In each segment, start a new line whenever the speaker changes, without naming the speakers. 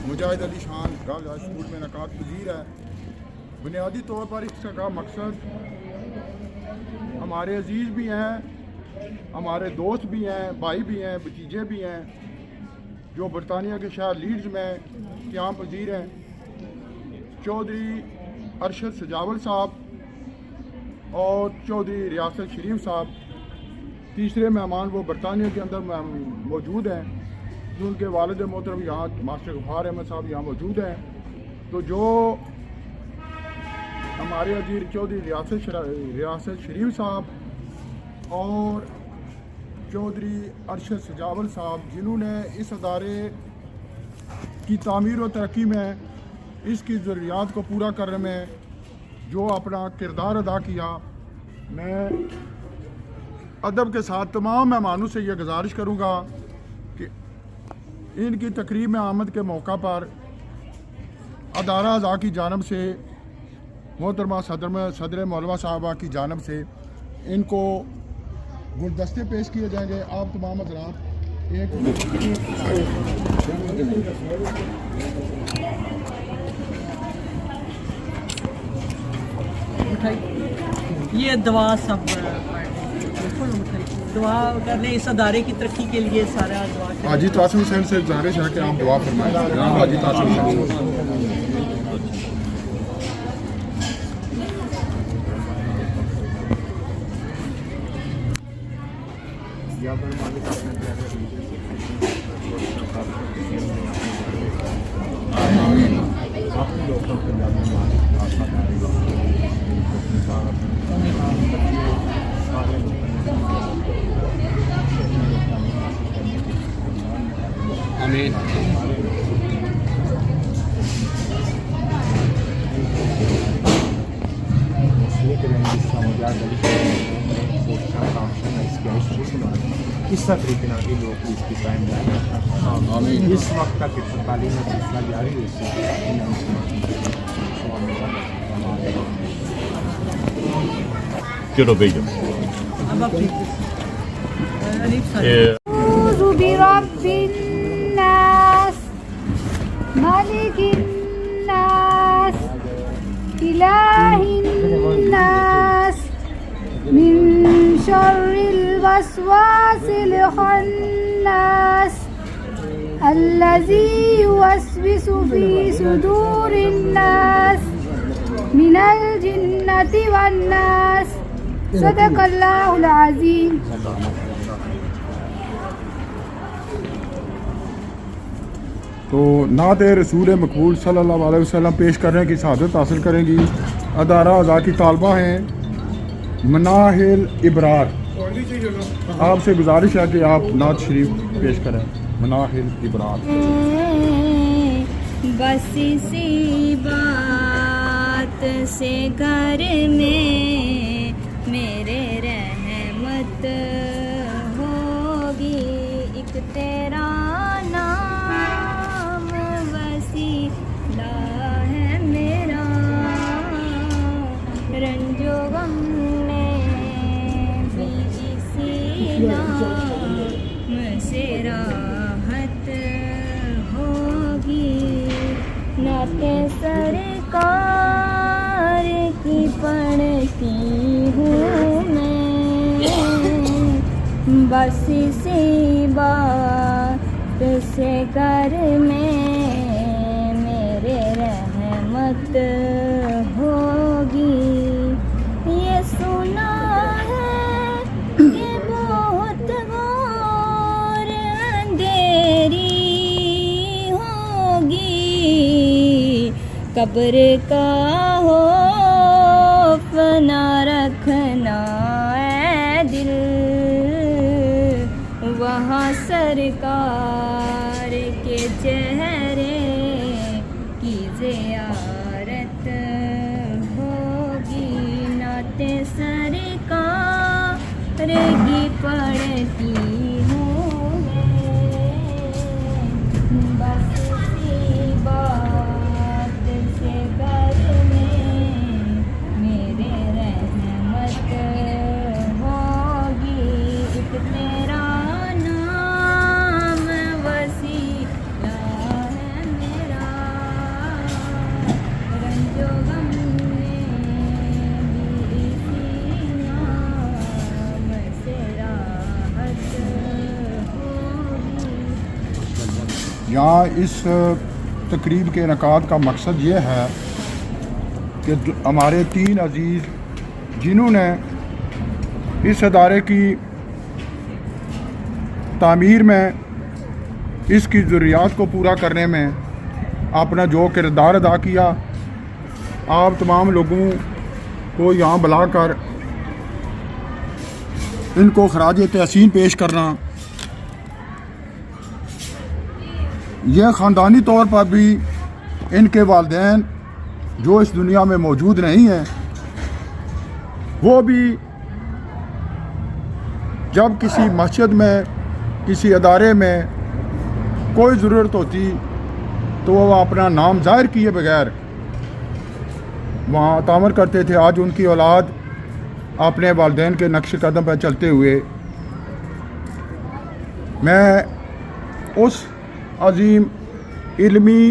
मुजाहिद अली शान गाँव स्कूल में नकात पजीर है। बुनियादी तौर पर इसका मकसद हमारे अजीज़ भी हैं, हमारे दोस्त भी हैं, भाई भी हैं, भतीजे भी हैं जो बरतानिया के शहर लीड्स में क़याम पजीर हैं। चौधरी अरशद सजावल साहब और चौधरी रियासत शरीफ साहब तीसरे मेहमान वो बरतानिया के अंदर मौजूद हैं। जो उनके वालिद मोहतरम यहाँ मास्टर गफ़ार अहमद साहब यहाँ मौजूद हैं। तो जो हमारे अजीर चौधरी रियासत शरीफ साहब और चौधरी अरशद सजावल साहब जिन्होंने इस अदारे की तामीर और तरक्की में इसकी ज़रूरियात को पूरा करने में जो अपना किरदार अदा किया, मैं अदब के साथ तमाम मेहमानों से यह गुजारिश करूँगा कि इनकी तकरीब में आमद के मौका पर अदारा अज़ा की जानब से मोहतरमा सदर मौलवा साहबा की जानब से इनको गुलदस्ते पेश किए जाएंगे। आप तमाम हज़रात
ये दुआ सब दुआ करने इस अदारे की तरक्की के लिए सारा दुआ।
हाजी तासिम हुसैन से गुजारिश है कि आप दुआ फरमाएं। जनाब हाजी तासिम हुसैन। आमीन।
इस तरीके के लोग इसकी टाइम लाइन इस वक्त तक तालीम का सिलसिला जारी है।
चलो भेजो।
मिन शर्रिल वस्वासिल खन्नास अल्लज़ी युवस्विसु फी सुदूरिन नास मिनल जिन्नति वन नास। सदक़ल्लाहुल अज़ीम।
तो नात रसूल मकबूल सल्लल्लाहु अलैहि वसल्लम पेश करने की सआदत हासिल करेंगी। अदारा अज़ा की तालबा हैं मनाहिल इबरार। आपसे गुजारिश है कि आप नात शरीफ पेश करें। मनाहिल इबरार।
बस इसी बात से घर में मेरे रहमत होगी, एक तेरा नाम वसीला है मेरा, रंजो गम से राहत होगी। नाते सरकार की पढ़ती हूँ मैं, बस इसी बात से घर में मेरे रहमत होगी। ये सुना कब्र का खौफ ना रखना है दिल, वहाँ सरकार के चेहरे की ज़ियारत होगी। नाते सरकार की पढ़ती हूँ बस इसी बात से घर में मेरे रहमत होगी। एक तेरा नाम वसीला है मेरा,
यहाँ इस तकरीब के इनेकाद का मकसद ये है कि हमारे 3 अजीज़ जिन्होंने इस अदारे की तामीर में, इसकी ज़रूरियात को पूरा करने में अपना जो किरदार अदा किया, आप तमाम लोगों को यहाँ बुलाकर इनको खराज तहसीन पेश करना, यह ख़ानदानी तौर पर भी इनके वालिदैन जो इस दुनिया में मौजूद नहीं हैं, वो भी जब किसी मस्जिद में, किसी अदारे में कोई ज़रूरत होती तो वो अपना नाम ज़ाहिर किए बगैर वहाँ तामर करते थे। आज उनकी औलाद अपने वालिदैन के नक्श कदम पर चलते हुए मैं उस अजीम इल्मी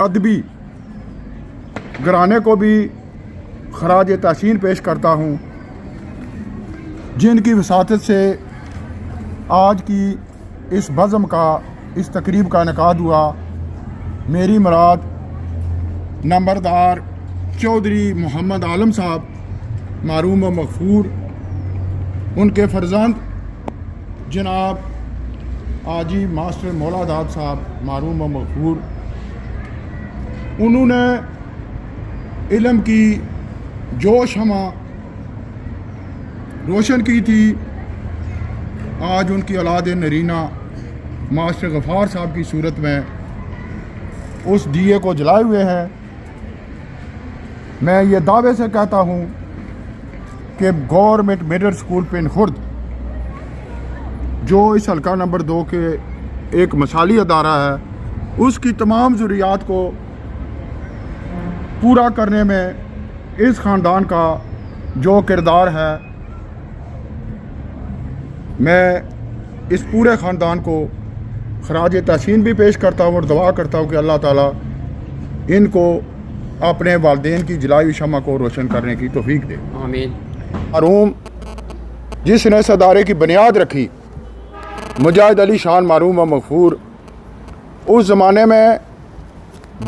अदबी घराने को भी खराज तहसीन पेश करता हूँ, जिनकी वसातत से आज की इस बज़म का, इस तकरीब का इनेकाद हुआ। मेरी मुराद नंबरदार चौधरी मोहम्मद आलम साहब मारूम व मग़फ़ूर, उनके फ़र्जंद जनाब आजी मास्टर मौलादाद साहब मारूम व मग़फ़ूर, उन्होंने इल्म की जो शमा रोशन की थी, आज उनकी औलाद नरीना मास्टर गफ़ार साहब की सूरत में उस दिए को जलाए हुए हैं। मैं ये दावे से कहता हूँ कि government middle school pin Khurd, जो इस हल्का नंबर 2 के एक मिसाली अदारा है, उसकी तमाम ज़रूरियात को पूरा करने में इस ख़ानदान का जो किरदार है, मैं इस पूरे ख़ानदान को खराज तहसीन भी पेश करता हूँ और दुआ करता हूँ कि अल्लाह ताला इनको अपने वालिदैन की जलाई हुई शमा को रोशन करने की तौफीक दे।
आमीन।
मरहूम जिसने इस अदारे की बुनियाद रखी, मुजाहिद अली शान मारूम व मग़फ़ूर, उस ज़माने में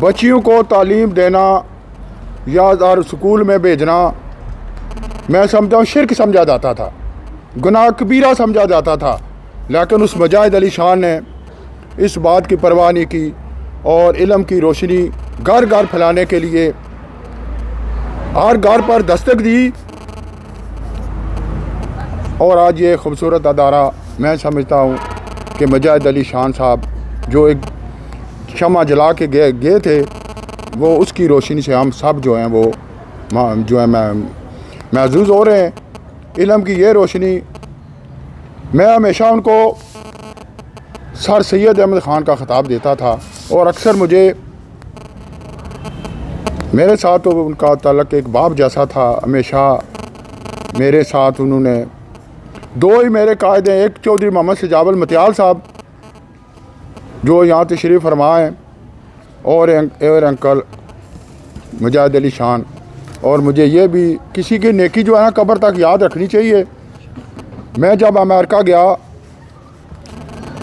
बच्चियों को तालीम देना या स्कूल में भेजना मैं समझता हूँ शिरक समझा जाता था, गुनाह कबीरा समझा जाता था। लेकिन उस मुजाहिद अली शान ने इस बात की परवाह नहीं की और इल्म की रोशनी घर घर फैलाने के लिए हर घर पर दस्तक दी, और आज ये खूबसूरत अदारा मैं समझता हूँ कि मुजाहिद अली शान साहब जो एक शमा जला के गए थे, वो उसकी रोशनी से हम सब जो हैं वो जो है महजूज़ हो रहे हैं। इल्म की ये रोशनी, मैं हमेशा उनको सर सैयद अहमद ख़ान का ख़िताब देता था, और अक्सर मुझे, मेरे साथ तो उनका ताल्लुक़ एक बाप जैसा था। हमेशा मेरे साथ उन्होंने 2 ही मेरे कायदे, एक चौधरी मोहम्मद सजाब मतियाल साहब जो यहाँ तशरीफ़ फरमा हैं, और अंकल मुजाहिद अली शान। और मुझे ये भी किसी की नेकी जो है ना कब्र तक याद रखनी चाहिए। मैं जब अमेरिका गया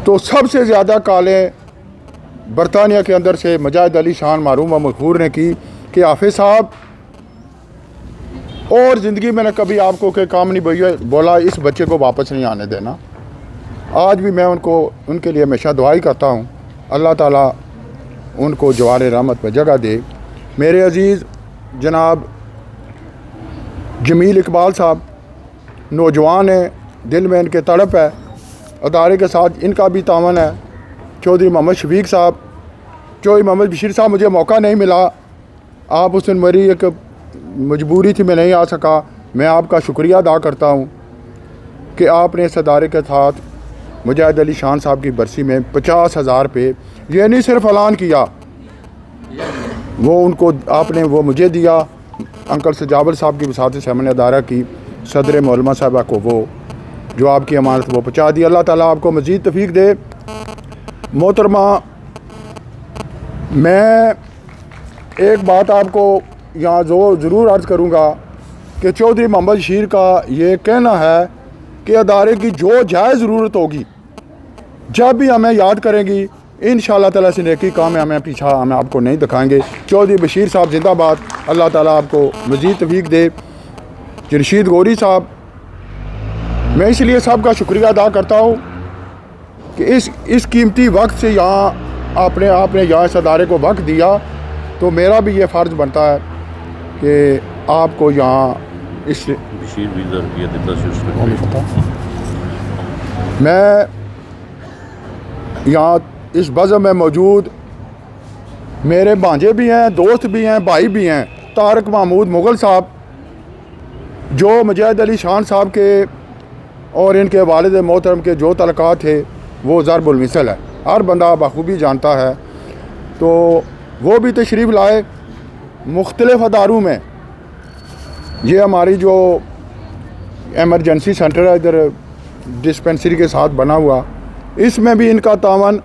तो सबसे ज़्यादा कालें बरतानिया के अंदर से मुजाहिद अली शान मारूम व मग़फ़ूर ने की कि हाफिज़ साहब, और ज़िंदगी में कभी आपको कोई काम नहीं बोला, इस बच्चे को वापस नहीं आने देना। आज भी मैं उनके लिए हमेशा दुआ ही करता हूँ, अल्लाह ताला उनको जवार रहमत में जगह दे। मेरे अजीज़ जनाब जमील इकबाल साहब नौजवान हैं, दिल में इनके तड़प है, अदारे के साथ इनका भी तावन है। चौधरी मोहम्मद शफीक साहब, चौधरी मोहम्मद बशीर साहब, मुझे मौका नहीं मिला, आप उस दिन मेरी एक मजबूरी थी, मैं नहीं आ सका। मैं आपका शुक्रिया अदा करता हूँ कि आपने इस अदारे के साथ मुजाहिद अली शान साहब की बरसी में 50,000 पे, ये नहीं सिर्फ ऐलान किया, वो उनको आपने वो मुझे दिया। अंकल सजावल साहब की वसात से हमने अदारा की सदर मौलमा साहबा को वो जो आपकी अमानत वो पहुँचा दी। अल्लाह ताला आपको मज़ीद तौफीक दे। मोहतरमा, मैं एक बात आपको यहाँ ज़रूर अर्ज़ करूँगा कि चौधरी मोहम्मद बशीर का ये कहना है कि अदारे की जो जायज़ ज़रूरत होगी, जब भी हमें याद करेंगी इंशाअल्लाह ताला से नेकी काम है, हमें पीछा हमें आपको नहीं दिखाएंगे। चौधरी बशीर साहब जिंदाबाद, अल्लाह ताला आपको मज़ीद तौफीक दे। रशीद गौरी साहब, मैं इसलिए सबका शुक्रिया अदा करता हूँ कि इस कीमती वक्त से यहाँ आपने यहाँ इस अदारे को वक्त दिया, तो मेरा भी ये फ़र्ज़ बनता है कि आपको यहाँ इस मैं यहाँ इस बज़म में मौजूद मेरे भांजे भी हैं, दोस्त भी हैं, भाई भी हैं। तारक महमूद मुग़ल साहब जो मुजाहिद अली शान साहब के और इनके वालिद मोहतरम के जो तलक़ात थे वो ज़रबुल मिसल है, हर बंदा बखूबी जानता है। तो वो भी तशरीफ़ लाए मुख्तलिफ़ अदारों में। ये हमारी जो एमरजेंसी सेंटर है इधर डिस्पेंसरी के साथ बना हुआ, इसमें भी इनका तावन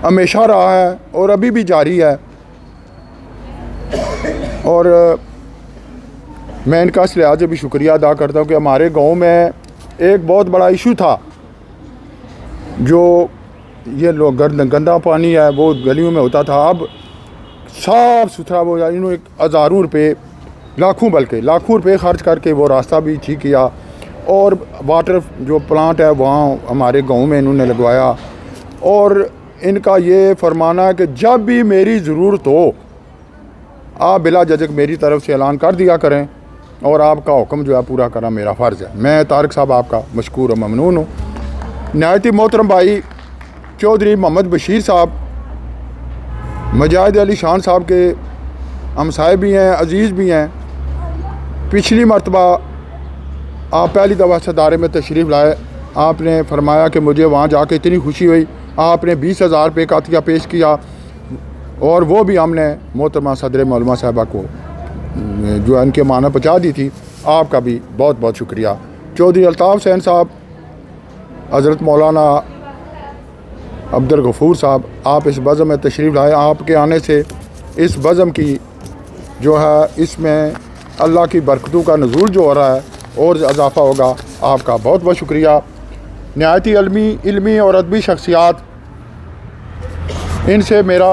हमेशा रहा है और अभी भी जारी है। और मैं इनका इस लिहाज से भी शुक्रिया अदा करता हूँ कि हमारे गांव में एक बहुत बड़ा इशू था, जो ये लोग गंदा पानी है वो गलियों में होता था। अब साफ़ सुथरा वो इन्होंने हज़ारों रुपये लाखों बल्कि लाखों रुपये खर्च करके वो रास्ता भी ठीक किया, और वाटर जो प्लांट है वहाँ हमारे गांव में इन्होंने लगवाया। और इनका ये फरमाना है कि जब भी मेरी ज़रूरत हो आप बिला झिझक मेरी तरफ से ऐलान कर दिया करें, और आपका हुक्म जो है पूरा करना मेरा फ़र्ज़ है। मैं तारक साहब आपका मशकूर और ममनून हूँ। नहायत ही मोहतरम भाई चौधरी मोहम्मद बशीर साहब मुजाहिद अली शान साहब के हमसाए भी हैं, अजीज़ भी हैं। पिछली मरतबा आप पहली दफ़ा इस अदारे में तशरीफ़ लाए, आपने फरमाया कि मुझे वहाँ जाके इतनी खुशी हुई, आपने 20,000 रुपये का अतिया पेश किया, और वो भी हमने मोहतरमा सदर मौलमा साहबा को जो इनके माना पहुँचा दी थी। आपका भी बहुत बहुत शुक्रिया। चौधरी अल्ताफ़ हुसैन साहब, हज़रत मौलाना अब्दुल गफ़ूर साहब, आप इस बज़म में तशरीफ़ लाए। आपके आने से इस बज़म की जो है इसमें अल्लाह की बरकतों का नज़ूल जो हो रहा है और इजाफ़ा होगा। आपका बहुत बहुत शुक्रिया। नहायत ही इल्मी और अदबी शख्सियात, इनसे मेरा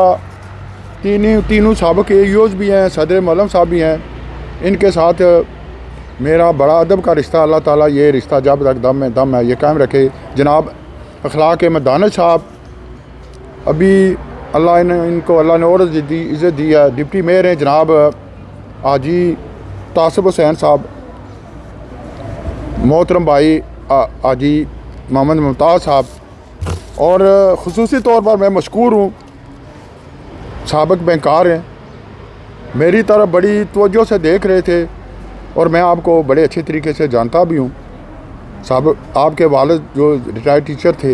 तीनों साबिक़ AEOs भी हैं, सदर मौलम साहब भी हैं, इनके साथ मेरा बड़ा अदब का रिश्ता। अल्लाह ताला ये रिश्ता जब तक दम है ये कायम रखे। जनाब अखलाक में दानिश साहब, अभी अल्लाह ने और इज़्ज़त दी है, डिप्टी मेयर हैं जनाब हाजी तासिब हुसैन साहब, मोहतरम भाई हाजी मोहम्मद मुमताज़ साहब, और ख़ुसूसी तौर पर मैं मशकूर हूँ साबिक़ बैंकार हैं, मेरी तरफ बड़ी तवज्जो से देख रहे थे, और मैं आपको बड़े अच्छे तरीके से जानता भी हूँ। साबिक़ आपके वालिद जो रिटायर्ड टीचर थे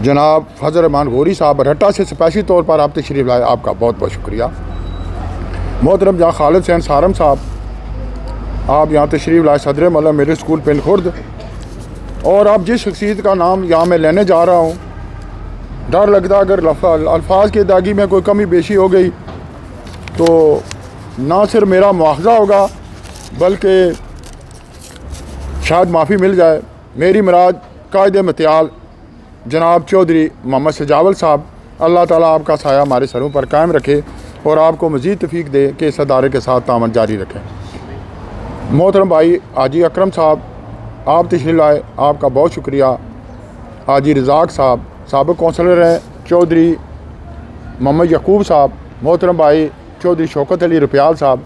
जनाब फजल रहमान गौरी साहब, रट्टा से स्पेशली तौर पर आप तशरीफ़ लाए, आपका बहुत बहुत शुक्रिया। मोहतरम जहाँ खालिद हुसैन सारम साहब, आप यहाँ तशरीफ़ लाए, सदर मौलम मिडिल स्कूल पिंड खुर्द। और आप जिस शख्सियत का नाम यहाँ मैं लेने जा रहा हूँ, डर लगता अगर अल्फाज की अदायगी में कोई कमी बेशी हो गई तो ना सिर्फ मेरा मुआवजा होगा बल्कि शायद माफ़ी मिल जाए। मेरी मुराद कायद मतियाल जनाब चौधरी मोहम्मद सजावल साहब, अल्लाह ताला आपका साया हमारे सरों पर कायम रखे और आपको मज़ीद तौफीक दे कि इस अदारे के साथ तावन जारी रखें। मोहतरम भाई हाजी अकरम साहब, आप तशरीफ़ लाए, आपका बहुत शुक्रिया। हाजी रज़ाक साहब साबिक़ कौंसलर हैं, चौधरी मोहम्मद यकूब साहब, मोहतरम भाई चौधरी शौकत अली रुपयाल साहब,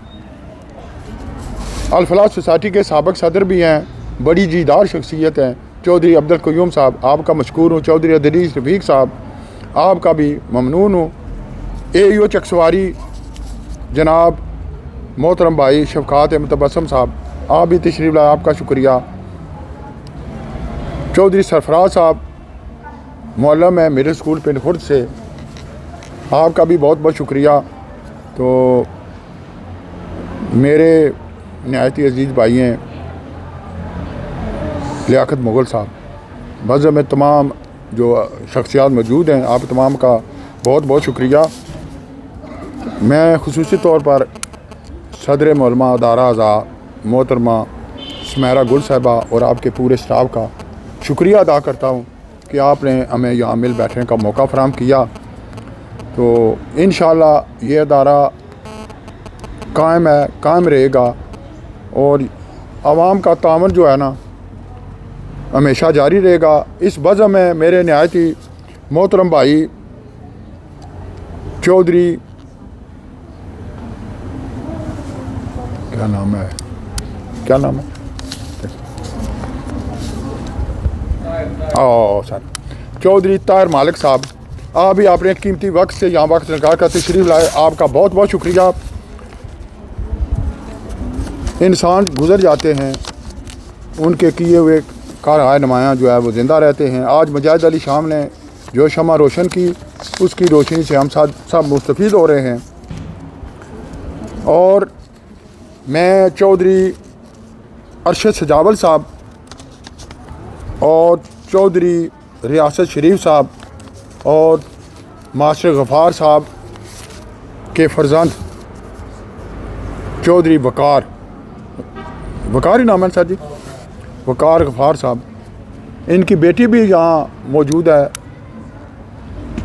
अल-फलाह सोसाइटी के साबिक़ सदर भी हैं, बड़ी जीदार शख्सियत हैं, चौधरी अब्दुल क़य्यूम साहब, आपका मशकूर हूँ। चौधरी अदरीस रफ़ीक साहब, आपका भी ममनून हूँ। AEO चकसवारी जनाब मोहतरम भाई शफ़क़ात मुतबस्सम साहब, आप भी तशरीफ़ लाए, आपका शुक्रिया। चौधरी सरफराज साहब मौलम है मिडिल स्कूल पिंड खुर्द से, आपका भी बहुत बहुत शुक्रिया। तो मेरे नहायत ही अजीज़ भाई हैं लियाकत मुग़ल साहब, बज़म में तमाम जो शख्सियात मौजूद हैं, आप तमाम का बहुत बहुत शुक्रिया। मैं ख़ुसूसी तौर पर सदर मौलमा अदारा अज़ा मोहतरमा सुमेरा गुल साहिबा और आपके पूरे स्टाफ का शुक्रिया अदा करता हूँ कि आपने हमें यहाँ मिल बैठने का मौका फराहम किया। तो इंशाअल्लाह ये अदारा कायम है, कायम रहेगा और आवाम का तावन जो है ना हमेशा जारी रहेगा। इस वजह में मेरे नहायत ही मोहतरम भाई चौधरी, क्या नाम है सर, चौधरी ताहिर मालिक साहब, आप भी आपने कीमती वक्त से यहाँ वक्त निकाल कर तशरीफ़ लाए, आपका बहुत बहुत शुक्रिया। इंसान गुज़र जाते हैं, उनके किए हुए कारहाय नुमायाँ जो है वो ज़िंदा रहते हैं। आज मुजाहिद अली शाम ने जो शमा रोशन की, उसकी रोशनी से हम सब मुस्तफ़ीद हो रहे हैं। और मैं चौधरी अरशद सजावल साहब और चौधरी रियासत शरीफ साहब और मास्टर गफ़ार साहब के फर्जंद चौधरी वकार ही नाम है सर जी, वकार गफ़ार साहब, इनकी बेटी भी यहाँ मौजूद है।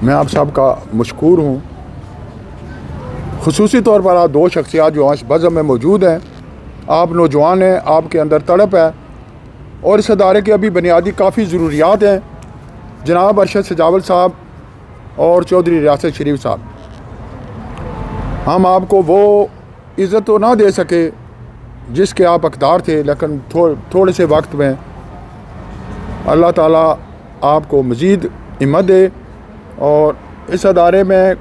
मैं आप सब का मशकूर हूँ। खुसूसी तौर पर आप दो शख्सियात जो आज बज़म में मौजूद हैं। आप नौजवान हैं, आपके अंदर तड़प है और इस अदारे की अभी बुनियादी काफ़ी ज़रूरियात हैं। जनाब अरशद सजावल साहब और चौधरी रियासत शरीफ साहब, हम आपको वो इज़्ज़त तो ना दे सके जिसके आप हकदार थे, लेकिन थोड़े से वक्त में अल्लाह ताला आपको मज़ीद हिम्मत दे। और इस अदारे में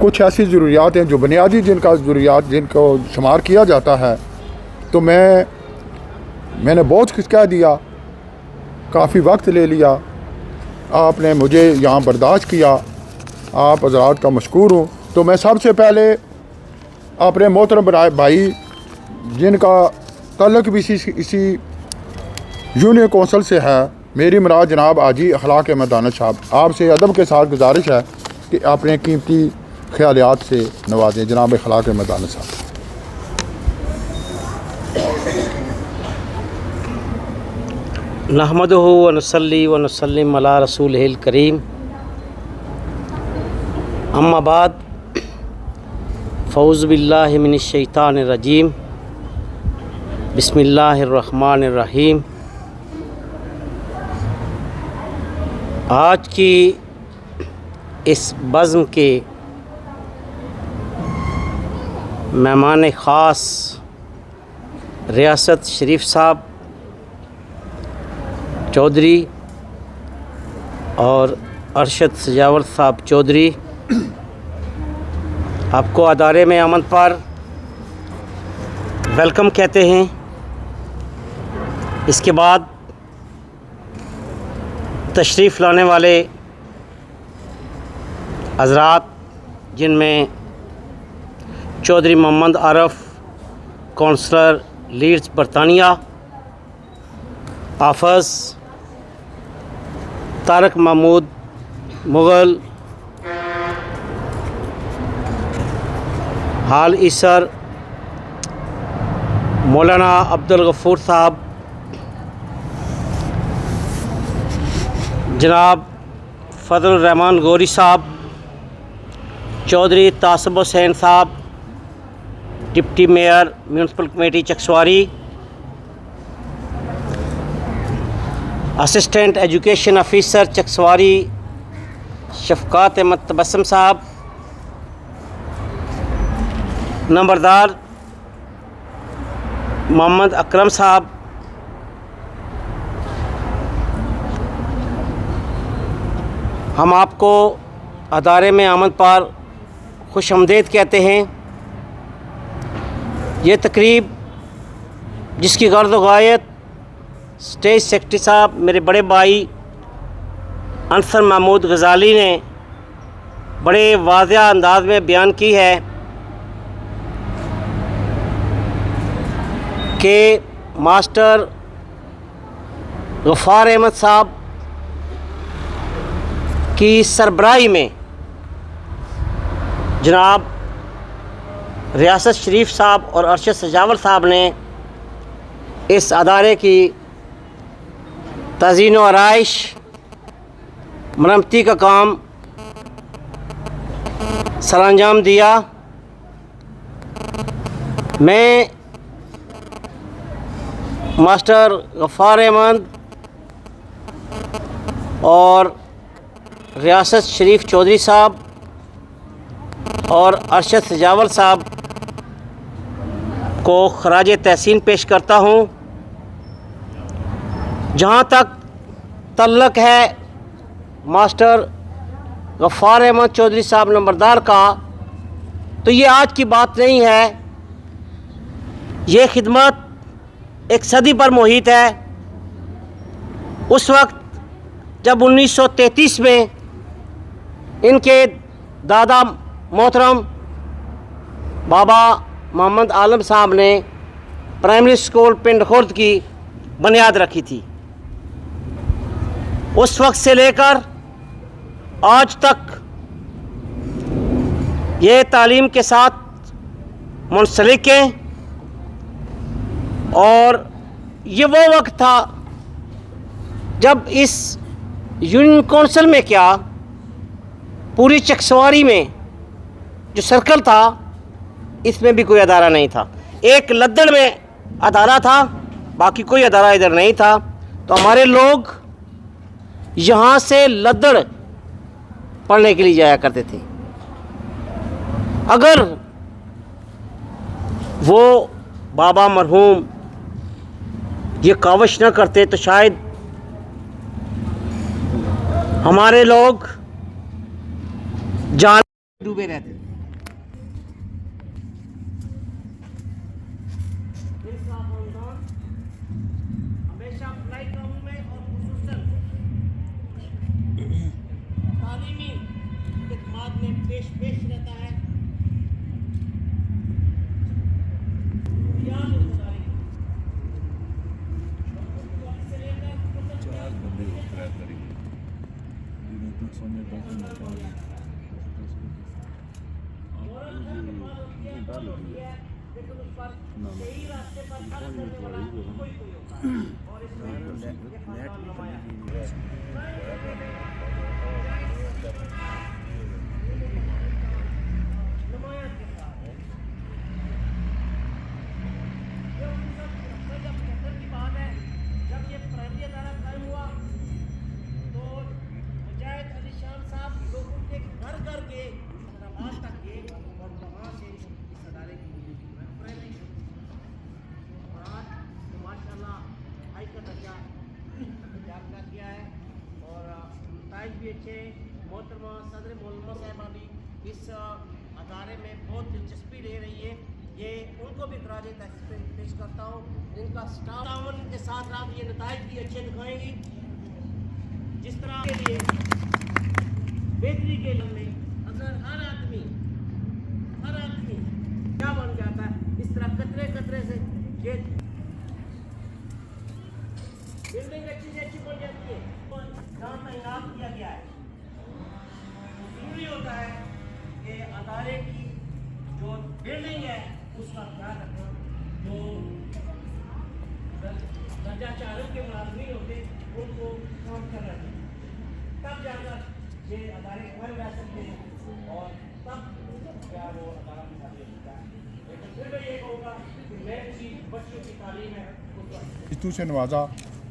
कुछ ऐसी ज़रूरियात हैं जो बुनियादी जिनको शुमार किया जाता है। तो मैंने बहुत कुछ कह दिया, काफ़ी वक्त ले लिया, आपने मुझे यहाँ बर्दाश्त किया, आप हज़रात का मशकूर हूँ। तो मैं सबसे पहले अपने मोहतरम भाई जिनका तल्लुक़ भी इसी यूनियन कौंसल से है, मेरी मुराद जनाब आजी अखलाक मदानत साहब, आपसे अदब के साथ गुजारिश है कि अपने कीमती ख्यालियात से नवाजें। जनाब अखलाक मदानत साहब।
नहमदुहु व नसल्ली व नसल्लिम अला रसूलिहिल करीम, अम्मा बाद, फ़ौज़ु बिल्लाहि मिनश शैतानिर रजीम, बिस्मिल्लाहिर रहमानिर रहीम। आज की इस बज़्म के मेहमान ख़ास रियासत शरीफ साहब चौधरी और अरशद सजावल साहब चौधरी, आपको अदारे में अमन पर वेलकम कहते हैं। इसके बाद तशरीफ़ लाने वाले हज़रात, जिनमें चौधरी मोहम्मद आरफ, कौंसलर लीड्स बरतानिया, हाफ़ज़ तारक महमूद मुग़ल, हाल ईसर मौलाना अब्दुल गफ़ूर साहब, जनाब फजल रहमान गौरी साहब, Chaudhary Tasab Hussain sahab, deputy mayor municipal committee Chaksawari, assistant education officer Chaksawari Shafqat Ahmed Tabassum sahab, नंबरदार मोहम्मद अकरम साहब, हम आपको अदारे में आमद पर खुशामदीद कहते हैं। ये तकरीब जिसकी गर्द व गायत स्टेज सेक्रेटरी साहब मेरे बड़े भाई अंसर महमूद गज़ाली ने बड़े वाज़ेह अंदाज में बयान की है कि मास्टर गफ़ार अहमद साहब की सरबराही में जनाब रियासत शरीफ साहब और अरशद सजावल साहब ने इस अदारे की तज़ीन व आराइश मरम्मती का काम सरअंजाम दिया। मैं मास्टर गफ़ार अहमद और रियासत शरीफ चौधरी साहब और अरशद सजावल साहब को खराज तहसीन पेश करता हूँ। जहाँ तक तल्लक है मास्टर गफ़ार अहमद चौधरी साहब नंबरदार का, तो ये आज की बात नहीं है। ये खिदमत एक सदी पर मोहित है। उस वक्त जब 1933 में इनके दादा मोहतरम बाबा मोहम्मद आलम साहब ने प्राइमरी स्कूल पिंड खुर्द की बुनियाद रखी थी, उस वक्त से लेकर आज तक ये तालीम के साथ मुंसलिक हैं। और ये वो वक्त था जब इस यूनियन काउंसिल में क्या पूरी चकसवारी में जो सर्कल था इसमें भी कोई अदारा नहीं था। एक लद्दड़ में अदारा था, बाकी कोई अदारा इधर नहीं था। तो हमारे लोग यहाँ से लद्दड़ पढ़ने के लिए जाया करते थे। अगर वो बाबा मरहूम ये काविश न करते तो शायद हमारे लोग जान डूबे रहते। हमेशा अप्लाई कानून में और खुसूसन तालीमी खिदमात में पेश रहता है। भी अच्छे मोहतरमा सदर मोहम्मद साहिबा भी इस अदारे में बहुत दिलचस्पी ले रही है। ये उनको भी खराज तहसीन पेश करता हूँ। इनका स्टाफ तावन के साथ साथ ये नताइज भी अच्छे दिखाएंगी। जिस तरह के लिए बेहतरी के लिए अगर हर आदमी क्या बन जाता है, इस तरह कतरे कतरे से ये बिल्डिंग अच्छी से अच्छी बन जाती है। जहाँ तैनात किया गया है जरूरी होता है कि अदारे की जो बिल्डिंग है उसका ख्याल रखना। जो दर्जा चारों के मुलाजमीन होते उनको काम करना चाहिए, तब जाकर ये अदारे खोल जा सकते हैं और तब क्या वो अदारा मिसाली होता है। लेकिन फिर मैं ये कहूँगा कि मैं चीज़ बच्चों की तालीम है
इस्तू से नवाजा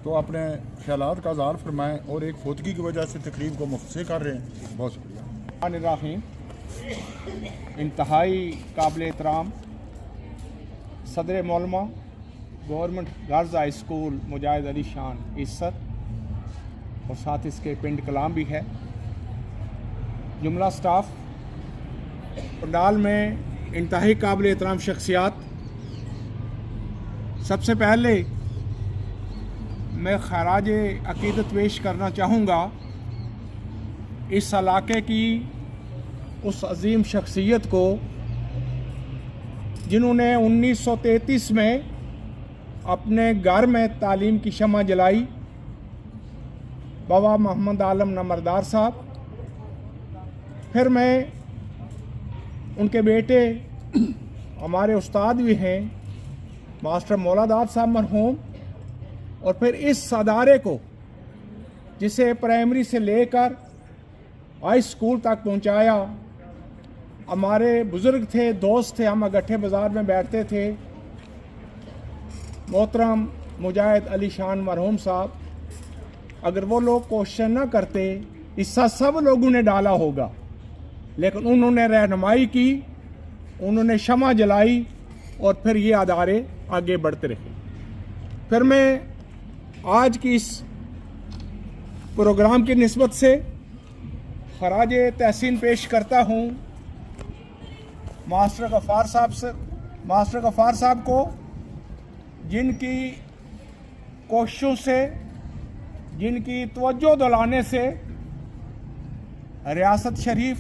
तो अपने ख्यालात का इज़हार फरमाएँ और एक फोतगी की वजह से तकरीब को मुख्तसर कर रहे हैं। बहुत शुक्रिया। राहीम इंतहाई काबिल एहतराम सदर मौलमा गवर्नमेंट गर्ल्स हाई स्कूल मुजाहिद अली शान इस्सत और साथ इसके पिंड कलाम भी है, जुमला स्टाफ, पंडाल में इंतहाई काबिल एहतराम शख्सियात। सबसे पहले मैं खराज अकीदत पेश करना चाहूँगा इस इलाके की उस अजीम शख्सियत को जिन्होंने 1933 में अपने घर में तालीम की शमा जलाई, बाबा मोहम्मद आलम नंबरदार साहब। फिर मैं उनके बेटे हमारे उस्ताद भी हैं मास्टर मौलादार साहब मरहूम, और फिर इस अदारे को जिसे प्राइमरी से लेकर
हाई स्कूल तक पहुंचाया। हमारे बुज़ुर्ग थे, दोस्त थे, हम अगट्ठे बाज़ार में बैठते थे। मोहतरम मुजाहिद अली शान मरहूम साहब, अगर वो लोग क्वेश्चन ना करते, हिस्सा सब लोगों ने डाला होगा, लेकिन उन्होंने रहनुमाई की, उन्होंने शमा जलाई और फिर ये अदारे आगे बढ़ते रहे। फिर मैं आज की इस प्रोग्राम की निस्बत से खराज तहसीन पेश करता हूँ मास्टर गफ़ार साहब को, जिनकी कोशिशों से, जिनकी तवज्जो दिलाने से रियासत शरीफ,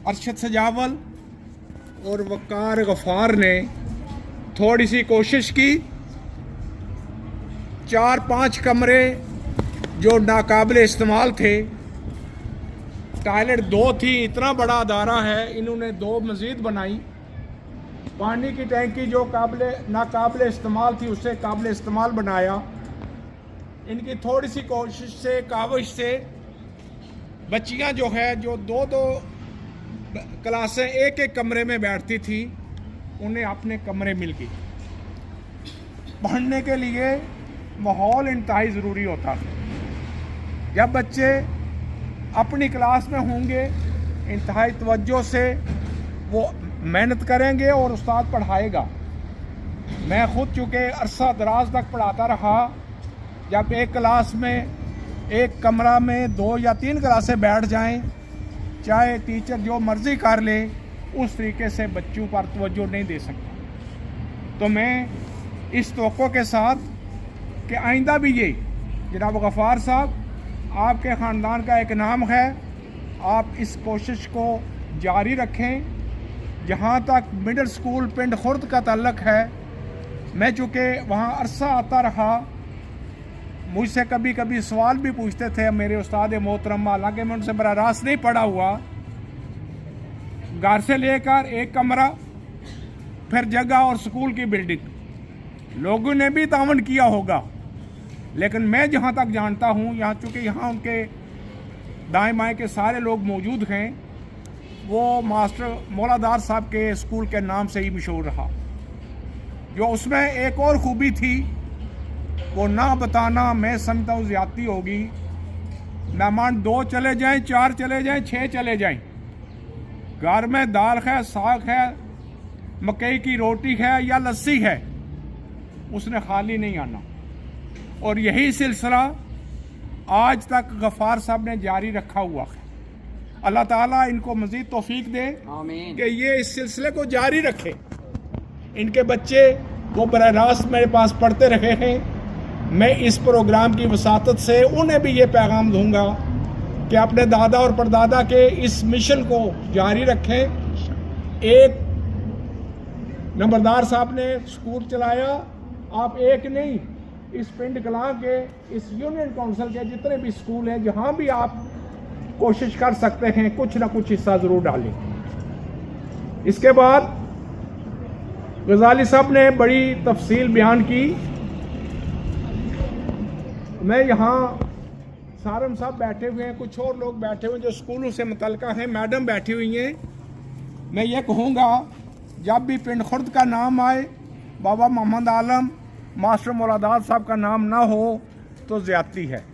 अरशद सजावल और वक़ार गफ़ार ने थोड़ी सी कोशिश की। 4-5 कमरे जो नाकाबिल इस्तेमाल थे, टॉयलेट 2 थी, इतना बड़ा अदारा है, इन्होंने 2 मज़ीद बनाई। पानी की टैंकी जो नाकाबिल इस्तेमाल थी उसे काबिल इस्तेमाल बनाया। इनकी थोड़ी सी कोशिश से, काविश से बच्चियां जो है, जो 2-2 क्लासें एक कमरे में बैठती थी, उन्हें अपने कमरे मिल गए। पढ़ने के लिए माहौल इंतहाई ज़रूरी होता है। जब बच्चे अपनी क्लास में होंगे, इंतहाई तवज्जो से वो मेहनत करेंगे और उस्ताद पढ़ाएगा। मैं ख़ुद चूँकि अरसा दराज तक पढ़ाता रहा, जब एक क्लास में, एक कमरा में 2 या 3 क्लासें बैठ जाएं, चाहे टीचर जो मर्ज़ी कर ले, उस तरीके से बच्चों पर तवज्जो नहीं दे सकता। तो मैं इस तवक्को के साथ कि आइंदा भी ये, जनाब गफ़ार साहब, आपके ख़ानदान का एक नाम है, आप इस कोशिश को जारी रखें। जहाँ तक मिडिल स्कूल पिंड खुर्द का ताल्लुक़ है, मैं चूँकि वहाँ अरसा आता रहा, मुझसे कभी कभी सवाल भी पूछते थे मेरे उस्ताद मोहतरम, हालांकि मैं उनसे बराह रास्त नहीं पढ़ा हुआ। घर से लेकर एक कमरा, फिर जगह और स्कूल की बिल्डिंग, लोगों ने भी तावन किया होगा, लेकिन मैं जहाँ तक जानता हूँ, यहाँ चूँकि यहाँ उनके दाएं बाएं के सारे लोग मौजूद हैं, वो मास्टर मौलादार साहब के स्कूल के नाम से ही मशहूर रहा। जो उसमें एक और खूबी थी, वो ना बताना मैं समझता हूँ ज़्यादती होगी। मेहमान 2 चले जाएं, 4 चले जाएं, 6 चले जाएं, घर में दाल है, साग है, मकई की रोटी है या लस्सी है, उसने खाली नहीं आना। और यही सिलसिला आज तक गफ़ार साहब ने जारी रखा हुआ है। अल्लाह ताला इनको मज़ीद तौफीक दे कि ये इस सिलसिले को जारी रखे। इनके बच्चे वो बराह रास्त मेरे पास पढ़ते रहे हैं। मैं इस प्रोग्राम की वसातत से उन्हें भी ये पैगाम दूंगा कि अपने दादा और परदादा के इस मिशन को जारी रखें। एक नंबरदार साहब ने स्कूल चलाया, आप एक नहीं, इस पिंड कलां के, इस यूनियन काउंसिल के जितने भी स्कूल हैं, जहाँ भी आप कोशिश कर सकते हैं, कुछ ना कुछ हिस्सा ज़रूर डालें। इसके बाद गजाली साहब ने बड़ी तफसील बयान की। मैं यहाँ, सारम साहब बैठे हुए हैं, कुछ और लोग बैठे हुए हैं जो स्कूलों से मुतल्लिका हैं, मैडम बैठी हुई हैं। मैं ये कहूँगा, जब भी पिंड खुर्द का नाम आए, बाबा मोहम्मद आलम, मास्टर मौलादार साहब का नाम ना हो तो ज़्यादती है।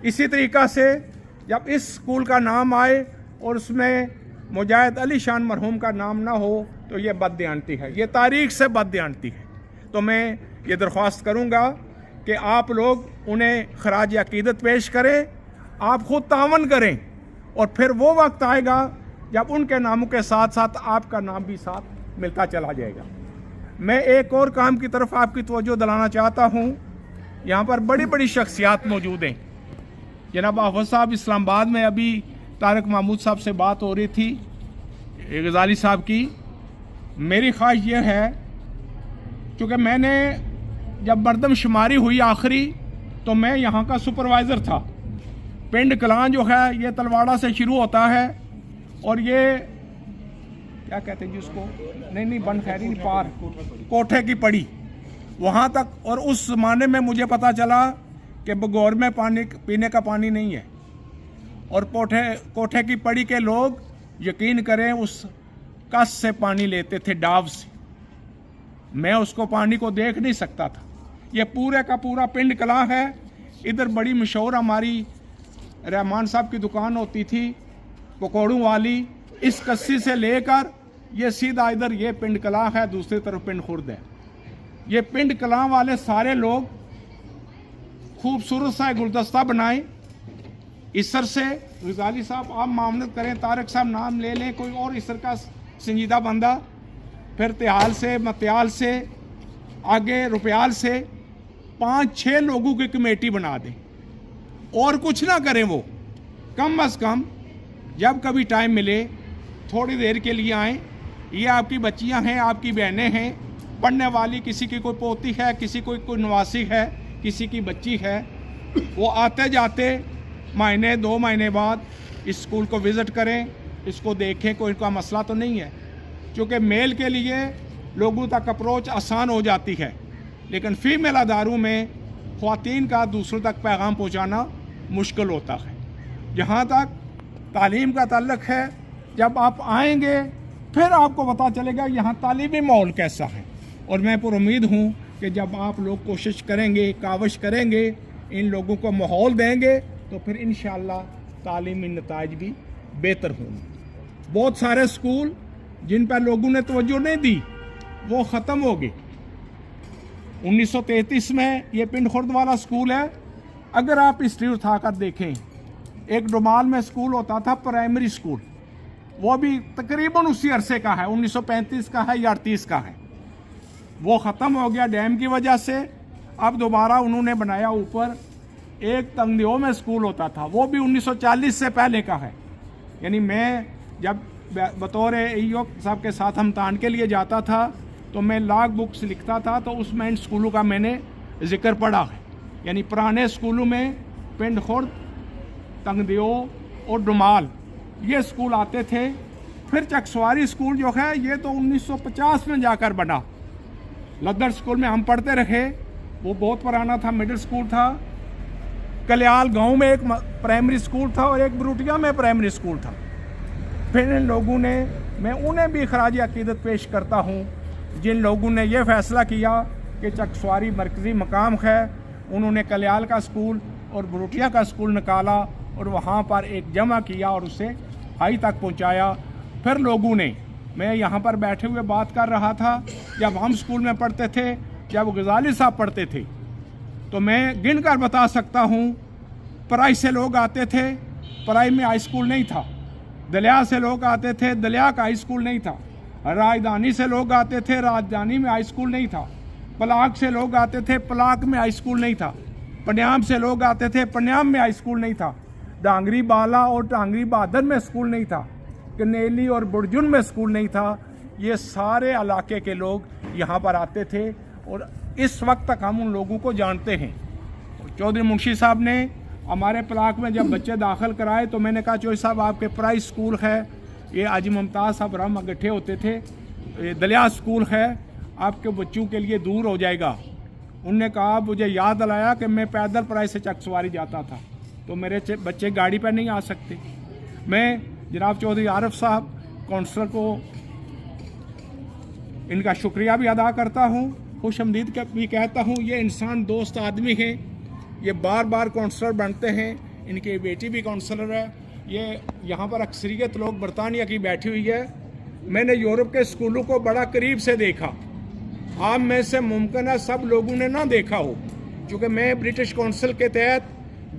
इसी तरीक़ा से जब इस स्कूल का नाम आए और उसमें मुजाहिद अली शान मरहूम का नाम ना हो तो ये बददियानती है, ये तारीख़ से बददियानती है। तो मैं ये दरख्वास्त करूँगा कि आप लोग उन्हें खराज अक़ीदत पेश करें, आप ख़ुद तावन करें, और फिर वो वक्त आएगा जब उनके नामों के साथ साथ आपका नाम भी साथ मिलता चला जाएगा। मैं एक और काम की तरफ आपकी तवज्जो दिलाना चाहता हूँ। यहाँ पर बड़ी बड़ी शख्सियात मौजूद हैं। जनाब हाफ़िज़ साहब इस्लामाबाद में, अभी तारिक महमूद साहब से बात हो रही थी, गजाली साहब की। मेरी ख्वाहिश ये है, क्योंकि मैंने जब मरदमशुमारी हुई आखिरी, तो मैं यहाँ का सुपरवाइज़र था। पिंड कलां जो है ये तलवाड़ा से शुरू होता है और ये क्या कहते हैं जिसको, नहीं बन खैरी नहीं, पार कोठे की पड़ी वहाँ तक। और उस ज़माने में मुझे पता चला कि बगौर में पानी, पीने का पानी नहीं है, और कोठे की पड़ी के लोग यकीन करें उस कस से पानी लेते थे, डाव से। मैं उसको पानी को देख नहीं सकता था। ये पूरे का पूरा पिंड कलां है। इधर बड़ी मशहूर हमारी रहमान साहब की दुकान होती थी पकौड़ों वाली। इस कस्सी से लेकर ये सीधा इधर ये पिंड कलां है, दूसरी तरफ पिंड खुर्द है। ये पिंड कलां वाले सारे लोग खूबसूरत सा गुलदस्ता बनाए इसर से। गजाली साहब आप मामलत करें, तारक साहब नाम ले लें, कोई और इसर का संजीदा बंदा, फिर त्याल से, मत्याल से, आगे रुपयाल से 5-6 लोगों की कमेटी बना दें और कुछ ना करें। वो कम अज़ कम जब कभी टाइम मिले थोड़ी देर के लिए आएँ। ये आपकी बच्चियां हैं, आपकी बहनें हैं, पढ़ने वाली, किसी की कोई पोती है, किसी कोई नवासी है, किसी की बच्ची है। वो आते जाते महीने 2 महीने बाद इस स्कूल को विज़िट करें, इसको देखें कोई इनका मसला तो नहीं है। क्योंकि मेल के लिए लोगों तक अप्रोच आसान हो जाती है, लेकिन फीमेल अदारों में ख़वातीन का दूसरों तक पैगाम पहुँचाना मुश्किल होता है। जहाँ तक तालीम का ताल्लुक़ है, जब आप आएंगे फिर आपको पता चलेगा यहाँ तालीमी माहौल कैसा है। और मैं पर उम्मीद हूँ कि जब आप लोग कोशिश करेंगे, काविश करेंगे, इन लोगों को माहौल देंगे, तो फिर इंशाअल्लाह तालीमी नताइज भी बेहतर होंगे। बहुत सारे स्कूल जिन पर लोगों ने तवज्जो नहीं दी वो ख़त्म हो गए। 1933 में ये पिंड खुर्द वाला स्कूल है। अगर आप हिस्ट्री उठाकर देखें, एक डुमाल में स्कूल होता था प्राइमरी स्कूल, वो भी तकरीबन उसी अरसे का है, 1935 का है या 38 का है। वो ख़त्म हो गया डैम की वजह से। अब दोबारा उन्होंने बनाया ऊपर। एक तंगदियो में स्कूल होता था, वो भी 1940 से पहले का है। यानी मैं जब बतौर ईओ साहब के साथ हम तान के लिए जाता था तो मैं लॉग बुक्स लिखता था, तो उसमें इन स्कूलों का मैंने जिक्र पढ़ा है। यानी पुराने स्कूलों में पिंड खुर्द, तंगदियो और डुमाल ये स्कूल आते थे। फिर चकसवारी स्कूल जो है ये तो 1950 में जाकर बना। लद्दर स्कूल में हम पढ़ते रहे, वो बहुत पुराना था, मिडिल स्कूल था। कल्याल गांव में एक प्राइमरी स्कूल था और एक बरूटिया में प्राइमरी स्कूल था। फिर इन लोगों ने, मैं उन्हें भी खराज अकीदत पेश करता हूँ जिन लोगों ने यह फ़ैसला किया कि चकसवारी मरकज़ी मकाम है। उन्होंने कल्याल का स्कूल और बरूटिया का स्कूल निकाला और वहाँ पर एक जमा किया और उसे हाई तक पहुँचाया। फिर लोगों ने, मैं यहाँ पर बैठे हुए बात कर रहा था, जब हम स्कूल में पढ़ते थे, जब गजाली साहब पढ़ते थे, तो मैं गिन कर बता सकता हूँ, पराई से लोग आते थे, पराई में हाई स्कूल नहीं था। दलिया से लोग आते थे, दलिया का हाई स्कूल नहीं था। राजधानी से लोग आते थे, राजधानी में हाई स्कूल नहीं था। पलाक से लोग आते थे, पलाक में हाई स्कूल नहीं था। पन्याम से लोग आते थे, पन्याम में हाई स्कूल नहीं था। डांगरी बाला और डांगरी बहादुर में स्कूल नहीं था। कनेली और बुरजुन में स्कूल नहीं था। ये सारे इलाके के लोग यहाँ पर आते थे और इस वक्त तक हम उन लोगों को जानते हैं। चौधरी मुंशी साहब ने हमारे पलाक में जब बच्चे दाखिल कराए तो मैंने कहा, चौधरी साहब आपके प्राइस स्कूल है, ये हाजी मुमताज़ साहब राम इकट्ठे होते थे, ये दलिया स्कूल है, आपके बच्चों के लिए दूर हो जाएगा। उनने कहा, मुझे याद दिलाया कि मैं पैदल प्राइस से चकसवारी जाता था, तो मेरे बच्चे गाड़ी पर नहीं आ सकते। मैं जनाब चौधरी आरिफ साहब काउंसलर को इनका शुक्रिया भी अदा करता हूँ, खुशआमदीद भी कहता हूँ। ये इंसान दोस्त आदमी हैं, ये बार बार काउंसलर बनते हैं। इनकी बेटी भी काउंसलर है। ये यहाँ पर अक्सरियत लोग बरतानिया की बैठी हुई है। मैंने यूरोप के स्कूलों को बड़ा करीब से देखा। आप में से मुमकिन है सब लोगों ने ना देखा हो, क्योंकि मैं ब्रिटिश काउंसिल के तहत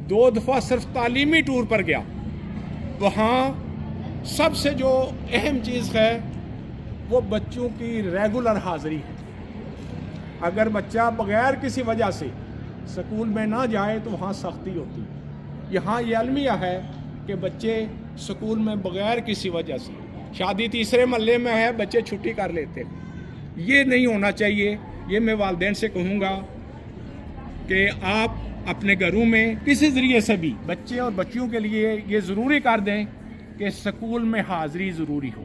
2 दफ़ा सिर्फ तालीमी टूर पर गया। वहाँ सबसे जो अहम चीज़ है वो बच्चों की रेगुलर हाज़िरी है। अगर बच्चा बग़ैर किसी वजह से स्कूल में ना जाए तो वहाँ सख्ती होती है। यहाँ ये अलमिया है कि बच्चे स्कूल में बग़ैर किसी वजह से, शादी तीसरे महल्ले में है, बच्चे छुट्टी कर लेते हैं। ये नहीं होना चाहिए। ये मैं वालिदैन से कहूँगा कि आप अपने घरों में किसी ज़रिए से भी बच्चे और बच्चियों के लिए ये ज़रूरी कर दें कि स्कूल में हाज़िरी ज़रूरी हो।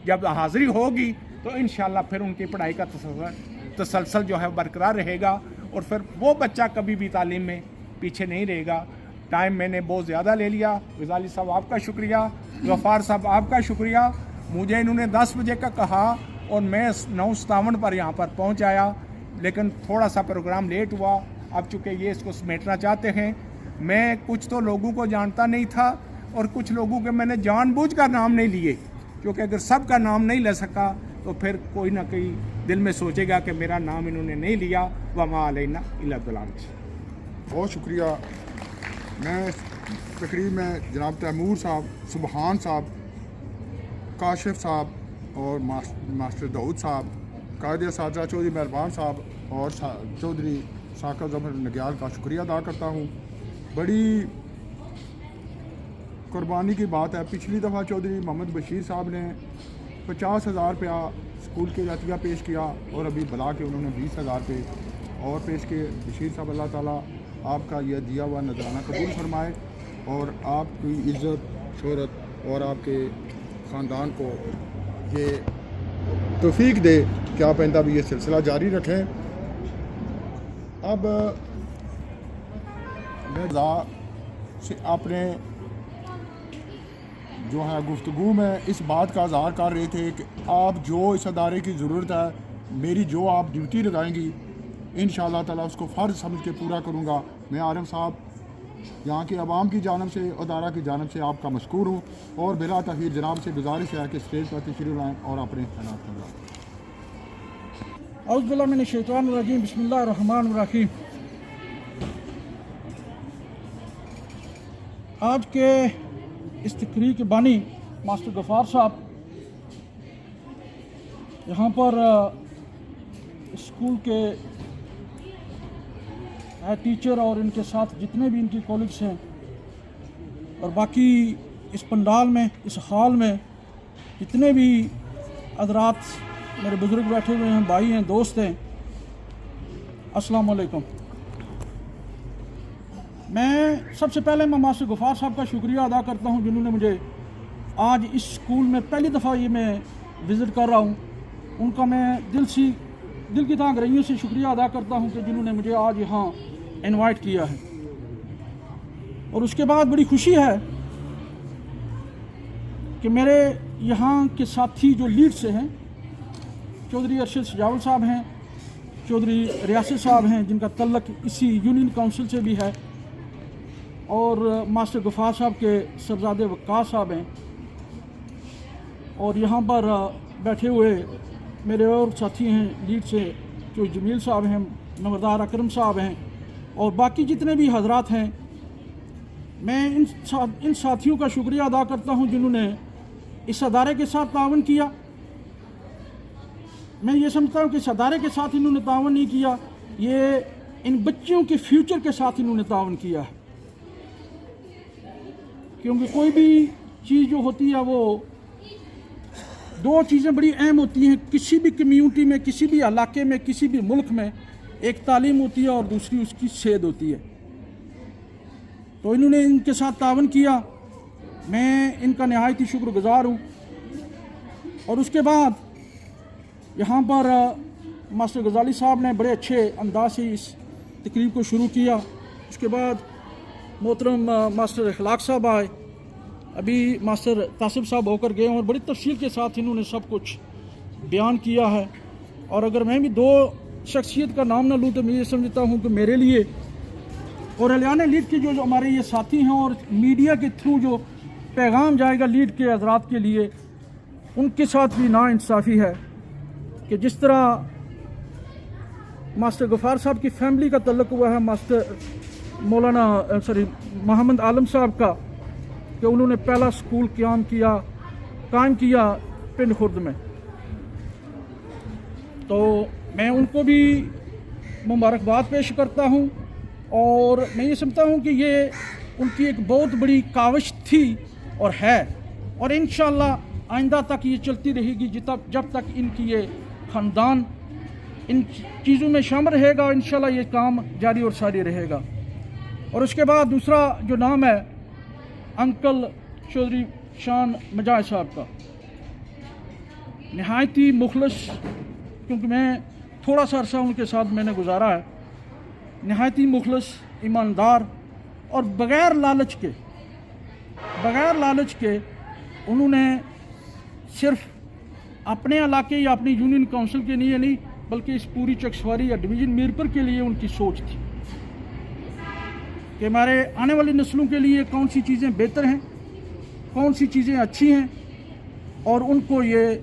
जब हाज़िरी होगी तो इंशाअल्लाह फिर उनकी पढ़ाई का तसलसल जो है बरकरार रहेगा और फिर वो बच्चा कभी भी तालीम में पीछे नहीं रहेगा। टाइम मैंने बहुत ज़्यादा ले लिया। गजाली साहब आपका शुक्रिया, गफ़ार साहब आपका शुक्रिया। मुझे इन्होंने 10 बजे का कहा और मैं 9:57 पर यहाँ पर पहुँच आया, लेकिन थोड़ा सा प्रोग्राम लेट हुआ। अब चूँकि ये इसको समेटना चाहते हैं, मैं कुछ तो लोगों को जानता नहीं था और कुछ लोगों के मैंने जानबूझकर नाम नहीं लिए, क्योंकि अगर सब का नाम नहीं ले सका तो फिर कोई ना कोई दिल में सोचेगा कि मेरा नाम इन्होंने नहीं लिया। वमा अलैना इल्ला बलाग।
बहुत शुक्रिया। मैं तकरीब में जनाब तैमूर साहब, सुबहान साहब, काशिफ साहब और मास्टर दाऊद साहब, कायदे साजा चौधरी मेहरबान साहब और चौधरी साका जमर नग्याल का शुक्रिया अदा करता हूँ। बड़ी कुर्बानी की बात है। पिछली दफ़ा चौधरी मोहम्मद बशीर साहब ने 50,000 रुपया स्कूल के अतिया पेश किया और अभी बुला के उन्होंने 20,000 रुपये और पेश किए। बशीर साहब अल्लाह ताला आपका यह दिया हुआ नजराना कबूल फरमाए और आपकी इज़्ज़त शोहरत और आपके ख़ानदान को ये तौफीक दे कि आप आइंदा भी ये सिलसिला जारी रखें। अब मैं से आपने जो है गुफ्तगू में इस बात का इज़हार कर रहे थे कि आप जो इस अदारे की ज़रूरत है, मेरी जो आप ड्यूटी लगाएंगी, इंशाअल्लाह ताला उसको फ़र्ज़ समझ के पूरा करूँगा। मैं आरम साहब यहाँ के अवाम की जानब से, अदारा की जानब से आपका मशकूर हूँ और बिला तख़ीर जनाब से गुजारिश है कि स्टेज पर तशरीफ़ लाएँ और अपने ख्यालात करवाएँ।
औज़ु बिल्लाहि मिनश शैतानिर रजीम, बिस्मिल्लाहिर रहमानिर रहीम। आज के इस तकरीर के बानी मास्टर गफ़ार साहब यहाँ पर स्कूल के टीचर और इनके साथ जितने भी इनके कॉलीग्स हैं और बाकी इस पंडाल में, इस हॉल में जितने भी हज़रात मेरे बुज़ुर्ग बैठे हुए हैं, भाई हैं, दोस्त हैं, अस्सलाम वालेकुम। मैं सबसे पहले मास्टर गफ़ार साहब का शुक्रिया अदा करता हूं जिन्होंने मुझे आज इस स्कूल में पहली दफ़ा ये मैं विज़िट कर रहा हूं। उनका मैं दिल की गहराइयों से शुक्रिया अदा करता हूं कि जिन्होंने मुझे आज यहाँ इनवाइट किया है। और उसके बाद बड़ी खुशी है कि मेरे यहाँ के साथी जो लीड से हैं, चौधरी अरशद सजावल साहब हैं, चौधरी रियासत साहब हैं जिनका तल्लक इसी यूनियन काउंसिल से भी है, और मास्टर गफ़ार साहब के सरजादे वक्कास साहब हैं, और यहाँ पर बैठे हुए मेरे और साथी हैं लीड से जो जमील साहब हैं, नवरदार अकरम साहब हैं और बाकी जितने भी हजरात हैं। मैं इन साथियों का शुक्रिया अदा करता हूँ जिन्होंने इस अदारे के साथ तावन किया। मैं ये समझता हूँ कि इस अदारे के साथ इन्होंने तावन नहीं किया, ये इन बच्चियों के फ्यूचर के साथ इन्होंने तावन किया है। क्योंकि कोई भी चीज़ जो होती है वो दो चीज़ें बड़ी अहम होती हैं किसी भी कम्यूनिटी में, किसी भी इलाके में, किसी भी मुल्क में। एक तालीम होती है और दूसरी उसकी सेहत होती है। तो इन्होंने इनके साथ तावन किया, मैं इनका नहायत ही शुक्रगुजार हूँ। और उसके बाद यहाँ पर मास्टर गजाली साहब ने बड़े अच्छे अंदाज से इस तकरीब को शुरू किया। उसके बाद मोहतरम मास्टर इखलाक साहब आए, अभी मास्टर तासिब साहब होकर गए और बड़ी तफसील के साथ इन्होंने सब कुछ बयान किया है। और अगर मैं भी दो शख्सियत का नाम ना लूँ तो मैं ये समझता हूँ कि मेरे लिए और अलियाना लीड के जो हमारे ये साथी हैं और मीडिया के थ्रू जो पैगाम जाएगा लीड के हज़रात के लिए, उनके साथ भी नाइंसाफ़ी है कि जिस तरह मास्टर गफ़ार साहब की फैमिली का तल्लुक़ हुआ है मास्टर मोहम्मद आलम साहब का, कि उन्होंने पहला स्कूल कायम किया पिंड खुर्द में। तो मैं उनको भी मुबारकबाद पेश करता हूँ और मैं ये समझता हूँ कि ये उनकी एक बहुत बड़ी काविश थी और है, और इंशाअल्लाह आइंदा तक ये चलती रहेगी जब तक इनकी ये ख़ानदान इन चीज़ों में शामिल रहेगा। इंशाअल्लाह ये काम जारी और सारी रहेगा। और उसके बाद दूसरा जो नाम है अंकल चौधरी शान मजाज साहब का, नहायत ही मुखलस, क्योंकि मैं थोड़ा सा अरसा उनके साथ मैंने गुजारा है, नहायत ही मुखलस, ईमानदार और बग़ैर लालच के उन्होंने सिर्फ अपने इलाके या अपनी यूनियन काउंसिल के लिए नहीं बल्कि इस पूरी चकसवारी या डिवीज़न मीरपुर के लिए उनकी सोच थी कि हमारे आने वाली नस्लों के लिए कौन सी चीज़ें बेहतर हैं, कौन सी चीज़ें अच्छी हैं, और उनको ये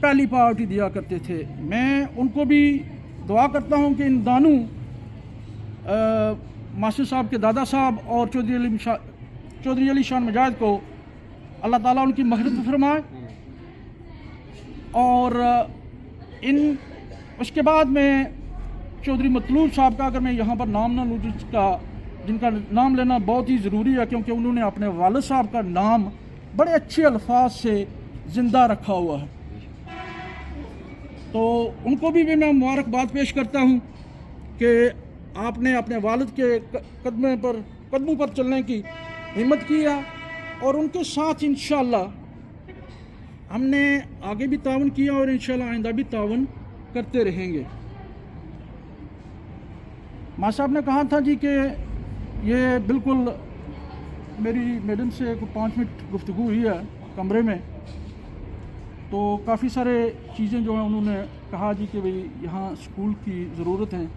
पहली प्रायोरिटी दिया करते थे। मैं उनको भी दुआ करता हूँ कि इन दानू मास्टर साहब के दादा साहब और चौधरी अली शान मुजाहिद को अल्लाह ताला उनकी मग़फ़िरत फरमाए। और उसके बाद में चौधरी मतलूब साहब का अगर मैं यहाँ पर नाम ना लूँ, जिनका नाम लेना बहुत ही ज़रूरी है क्योंकि उन्होंने अपने वालिद साहब का नाम बड़े अच्छे अल्फाज से ज़िंदा रखा हुआ है, तो उनको भी मैं मुबारकबाद पेश करता हूँ कि आपने अपने वालिद के कदमों पर चलने की हिम्मत की है, और उनके साथ इंशाअल्लाह हमने आगे भी तावन किया और इंशाअल्लाह आइंदा भी तावन करते रहेंगे। माँ साहब ने कहा था जी कि ये बिल्कुल मेरी मैडम से 5 मिनट गुफ्तगू हुई है कमरे में, तो काफ़ी सारे चीज़ें जो हैं उन्होंने कहा जी कि भाई यहाँ स्कूल की ज़रूरत है।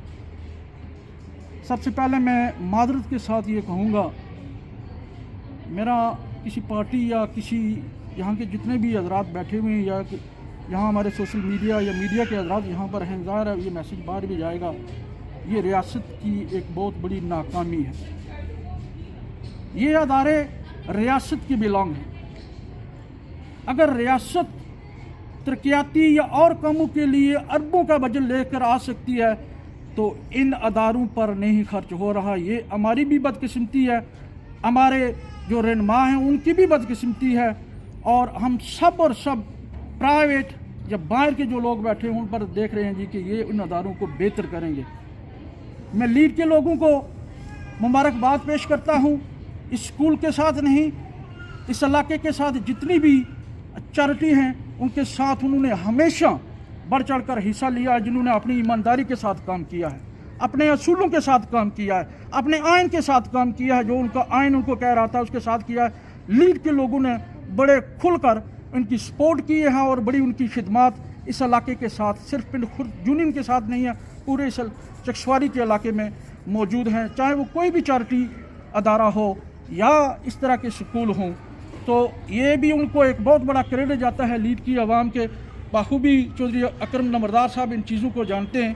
सबसे पहले मैं मादरत के साथ ये कहूँगा, मेरा किसी पार्टी या किसी यहाँ के जितने भी हजरात बैठे हुए हैं या यहाँ हमारे सोशल मीडिया या मीडिया के हजरात यहाँ पर हैं, ज़ाहिर है ये मैसेज बाहर भी जाएगा, ये रियासत की एक बहुत बड़ी नाकामी है। ये अदारे रियासत के बिलोंग हैं। अगर रियासत तरक्याती या और कामों के लिए अरबों का बजट लेकर आ सकती है तो इन अदारों पर नहीं खर्च हो रहा। ये हमारी भी बदकिस्मती है, हमारे जो रहनुमा हैं उनकी भी बदकिस्मती है, और हम सब प्राइवेट या बाहर के जो लोग बैठे हैं उन पर देख रहे हैं जी कि ये इन अदारों को बेहतर करेंगे। मैं लीड के लोगों को मुबारकबाद पेश करता हूँ। इस स्कूल के साथ नहीं, इस इलाके के साथ जितनी भी चैरिटी हैं उनके साथ उन्होंने हमेशा बढ़ चढ़ कर हिस्सा लिया है, जिन्होंने अपनी ईमानदारी के साथ काम किया है, अपने असूलों के साथ काम किया है, अपने आइन के साथ काम किया है, जो उनका आइन उनको कह रहा था उसके साथ किया है। लीड के लोगों ने बड़े खुलकर उनकी सपोर्ट की है और बड़ी उनकी खिदमात इस इलाके के साथ, सिर्फ पिंड खुर्द यूनियन के साथ नहीं है, पूरे इस चकसवारी के इलाके में मौजूद हैं। चाहे वो कोई भी चैरिटी अदारा हो या इस तरह के स्कूल हों, तो ये भी उनको एक बहुत बड़ा क्रेडिट जाता है लीड की आवाम के। बाखूबी चौधरी अकरम नंबरदार साहब इन चीज़ों को जानते हैं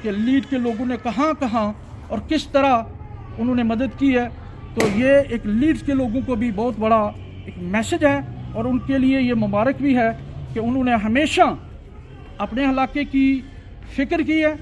कि लीड के लोगों ने कहाँ कहाँ और किस तरह उन्होंने मदद की है। तो ये एक लीड्स के लोगों को भी बहुत बड़ा एक मैसेज है और उनके लिए ये मुबारक भी है कि उन्होंने हमेशा अपने इलाके की फ़िक्र की है,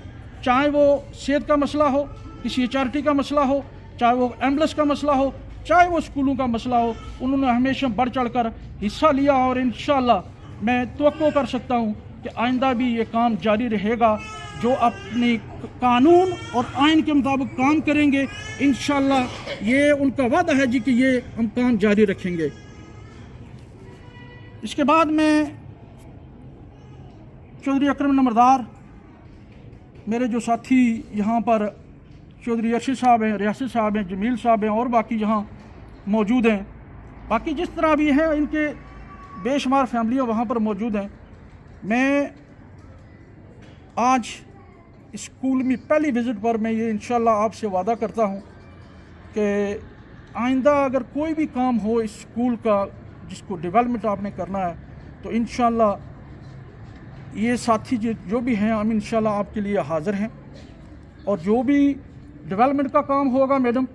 चाहे वो सेहत का मसला हो, किसी चैरिटी का मसला हो, चाहे वो एम्बुलेंस का मसला हो, चाहे वो स्कूलों का मसला हो, उन्होंने हमेशा बढ़ चढ़ कर हिस्सा लिया। और इंशाअल्लाह मैं तवक्को कर सकता हूँ कि आइंदा भी ये काम जारी रहेगा। जो अपनी कानून और आइन के मुताबिक काम करेंगे, इंशाअल्लाह ये उनका वादा है जी कि ये हम काम जारी रखेंगे। इसके बाद में चौधरी अकरम नंबरदार, मेरे जो साथी यहाँ पर चौधरी अरशद साहब हैं, रियासत साहब हैं, जमील साहब हैं और बाकी यहाँ मौजूद हैं, बाकी जिस तरह भी हैं इनके बेशुमार फैमिलियाँ वहाँ पर मौजूद हैं। मैं आज स्कूल में पहली विज़िट पर मैं ये इंशाल्लाह आपसे वादा करता हूँ कि आइंदा अगर कोई भी काम हो इस स्कूल का जिसको डेवलपमेंट आपने करना है, तो इंशाल्लाह ये साथी जो भी हैं हम इंशाल्लाह आपके लिए हाज़िर हैं। और जो भी डेवलपमेंट का काम होगा मैडम,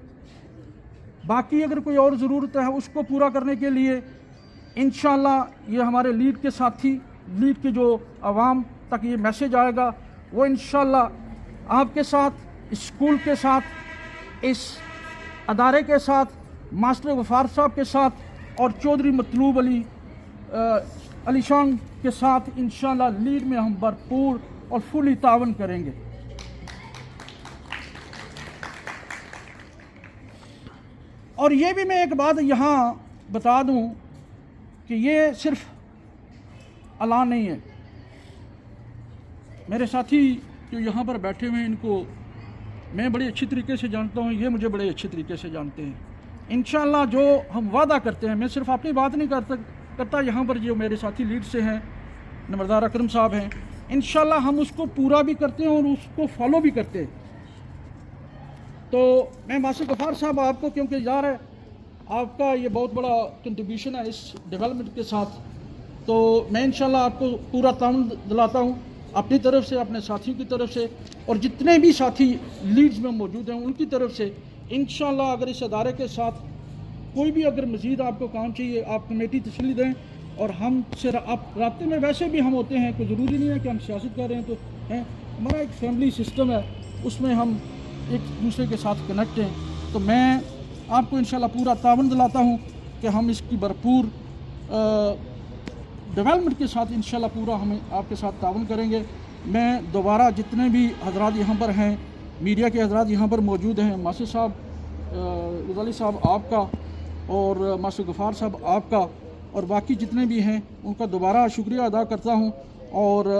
बाकी अगर कोई और ज़रूरत है उसको पूरा करने के लिए इंशाल्लाह ये हमारे लीड के साथी, लीड के जो आवाम तक ये मैसेज आएगा, वो इंशाल्लाह आपके साथ, स्कूल के साथ, इस अदारे के साथ, मास्टर गफ़ार साहब के साथ और चौधरी मतलूब अली शान के साथ इंशाल्लाह लीड में हम भरपूर और फुली तावन करेंगे। और ये भी मैं एक बात यहाँ बता दूँ कि ये सिर्फ ऐलान नहीं है, मेरे साथी जो यहाँ पर बैठे हुए हैं इनको मैं बड़ी अच्छी तरीके से जानता हूँ, ये मुझे बड़े अच्छे तरीके से जानते हैं। इंशाल्लाह जो हम वादा करते हैं, मैं सिर्फ अपनी बात नहीं करता, यहाँ पर जो मेरे साथी लीड से हैं, नंबरदार अकरम साहब हैं, इंशाल्लाह हम उसको पूरा भी करते हैं और उसको फॉलो भी करते हैं। तो मैं मासिक गफ़ार साहब आपको, क्योंकि यार है आपका ये बहुत बड़ा कंट्रीब्यूशन है इस डेवलपमेंट के साथ, तो मैं इंशाल्लाह आपको पूरा ताउन दिलाता हूँ अपनी तरफ से, अपने साथियों की तरफ से, और जितने भी साथी लीड्स में मौजूद हैं उनकी तरफ से। इंशाल्लाह अगर इस अदारे के साथ कोई भी अगर मज़ीद आपको काम चाहिए, आप कमेटी तशरीह दें, और हम से आप रास्ते में वैसे भी हम होते हैं, कोई ज़रूरी नहीं है कि हम सियासत कर रहे हैं, तो हैं हमारा एक फैमिली सिस्टम है, उसमें हम एक दूसरे के साथ कनेक्ट हैं। तो मैं आपको इंशाल्लाह पूरा तावन दिलाता हूँ कि हम इसकी भरपूर डेवलपमेंट के साथ इंशाल्लाह पूरा हम आपके साथ तावन करेंगे। मैं दोबारा जितने भी हजरात यहाँ पर हैं, मीडिया के हजरात यहाँ पर मौजूद हैं, मासिक साहब, गजाली साहब आपका, और मासिक गफ़ार साहब आपका, और बाकी जितने भी हैं उनका दोबारा शुक्रिया अदा करता हूँ, और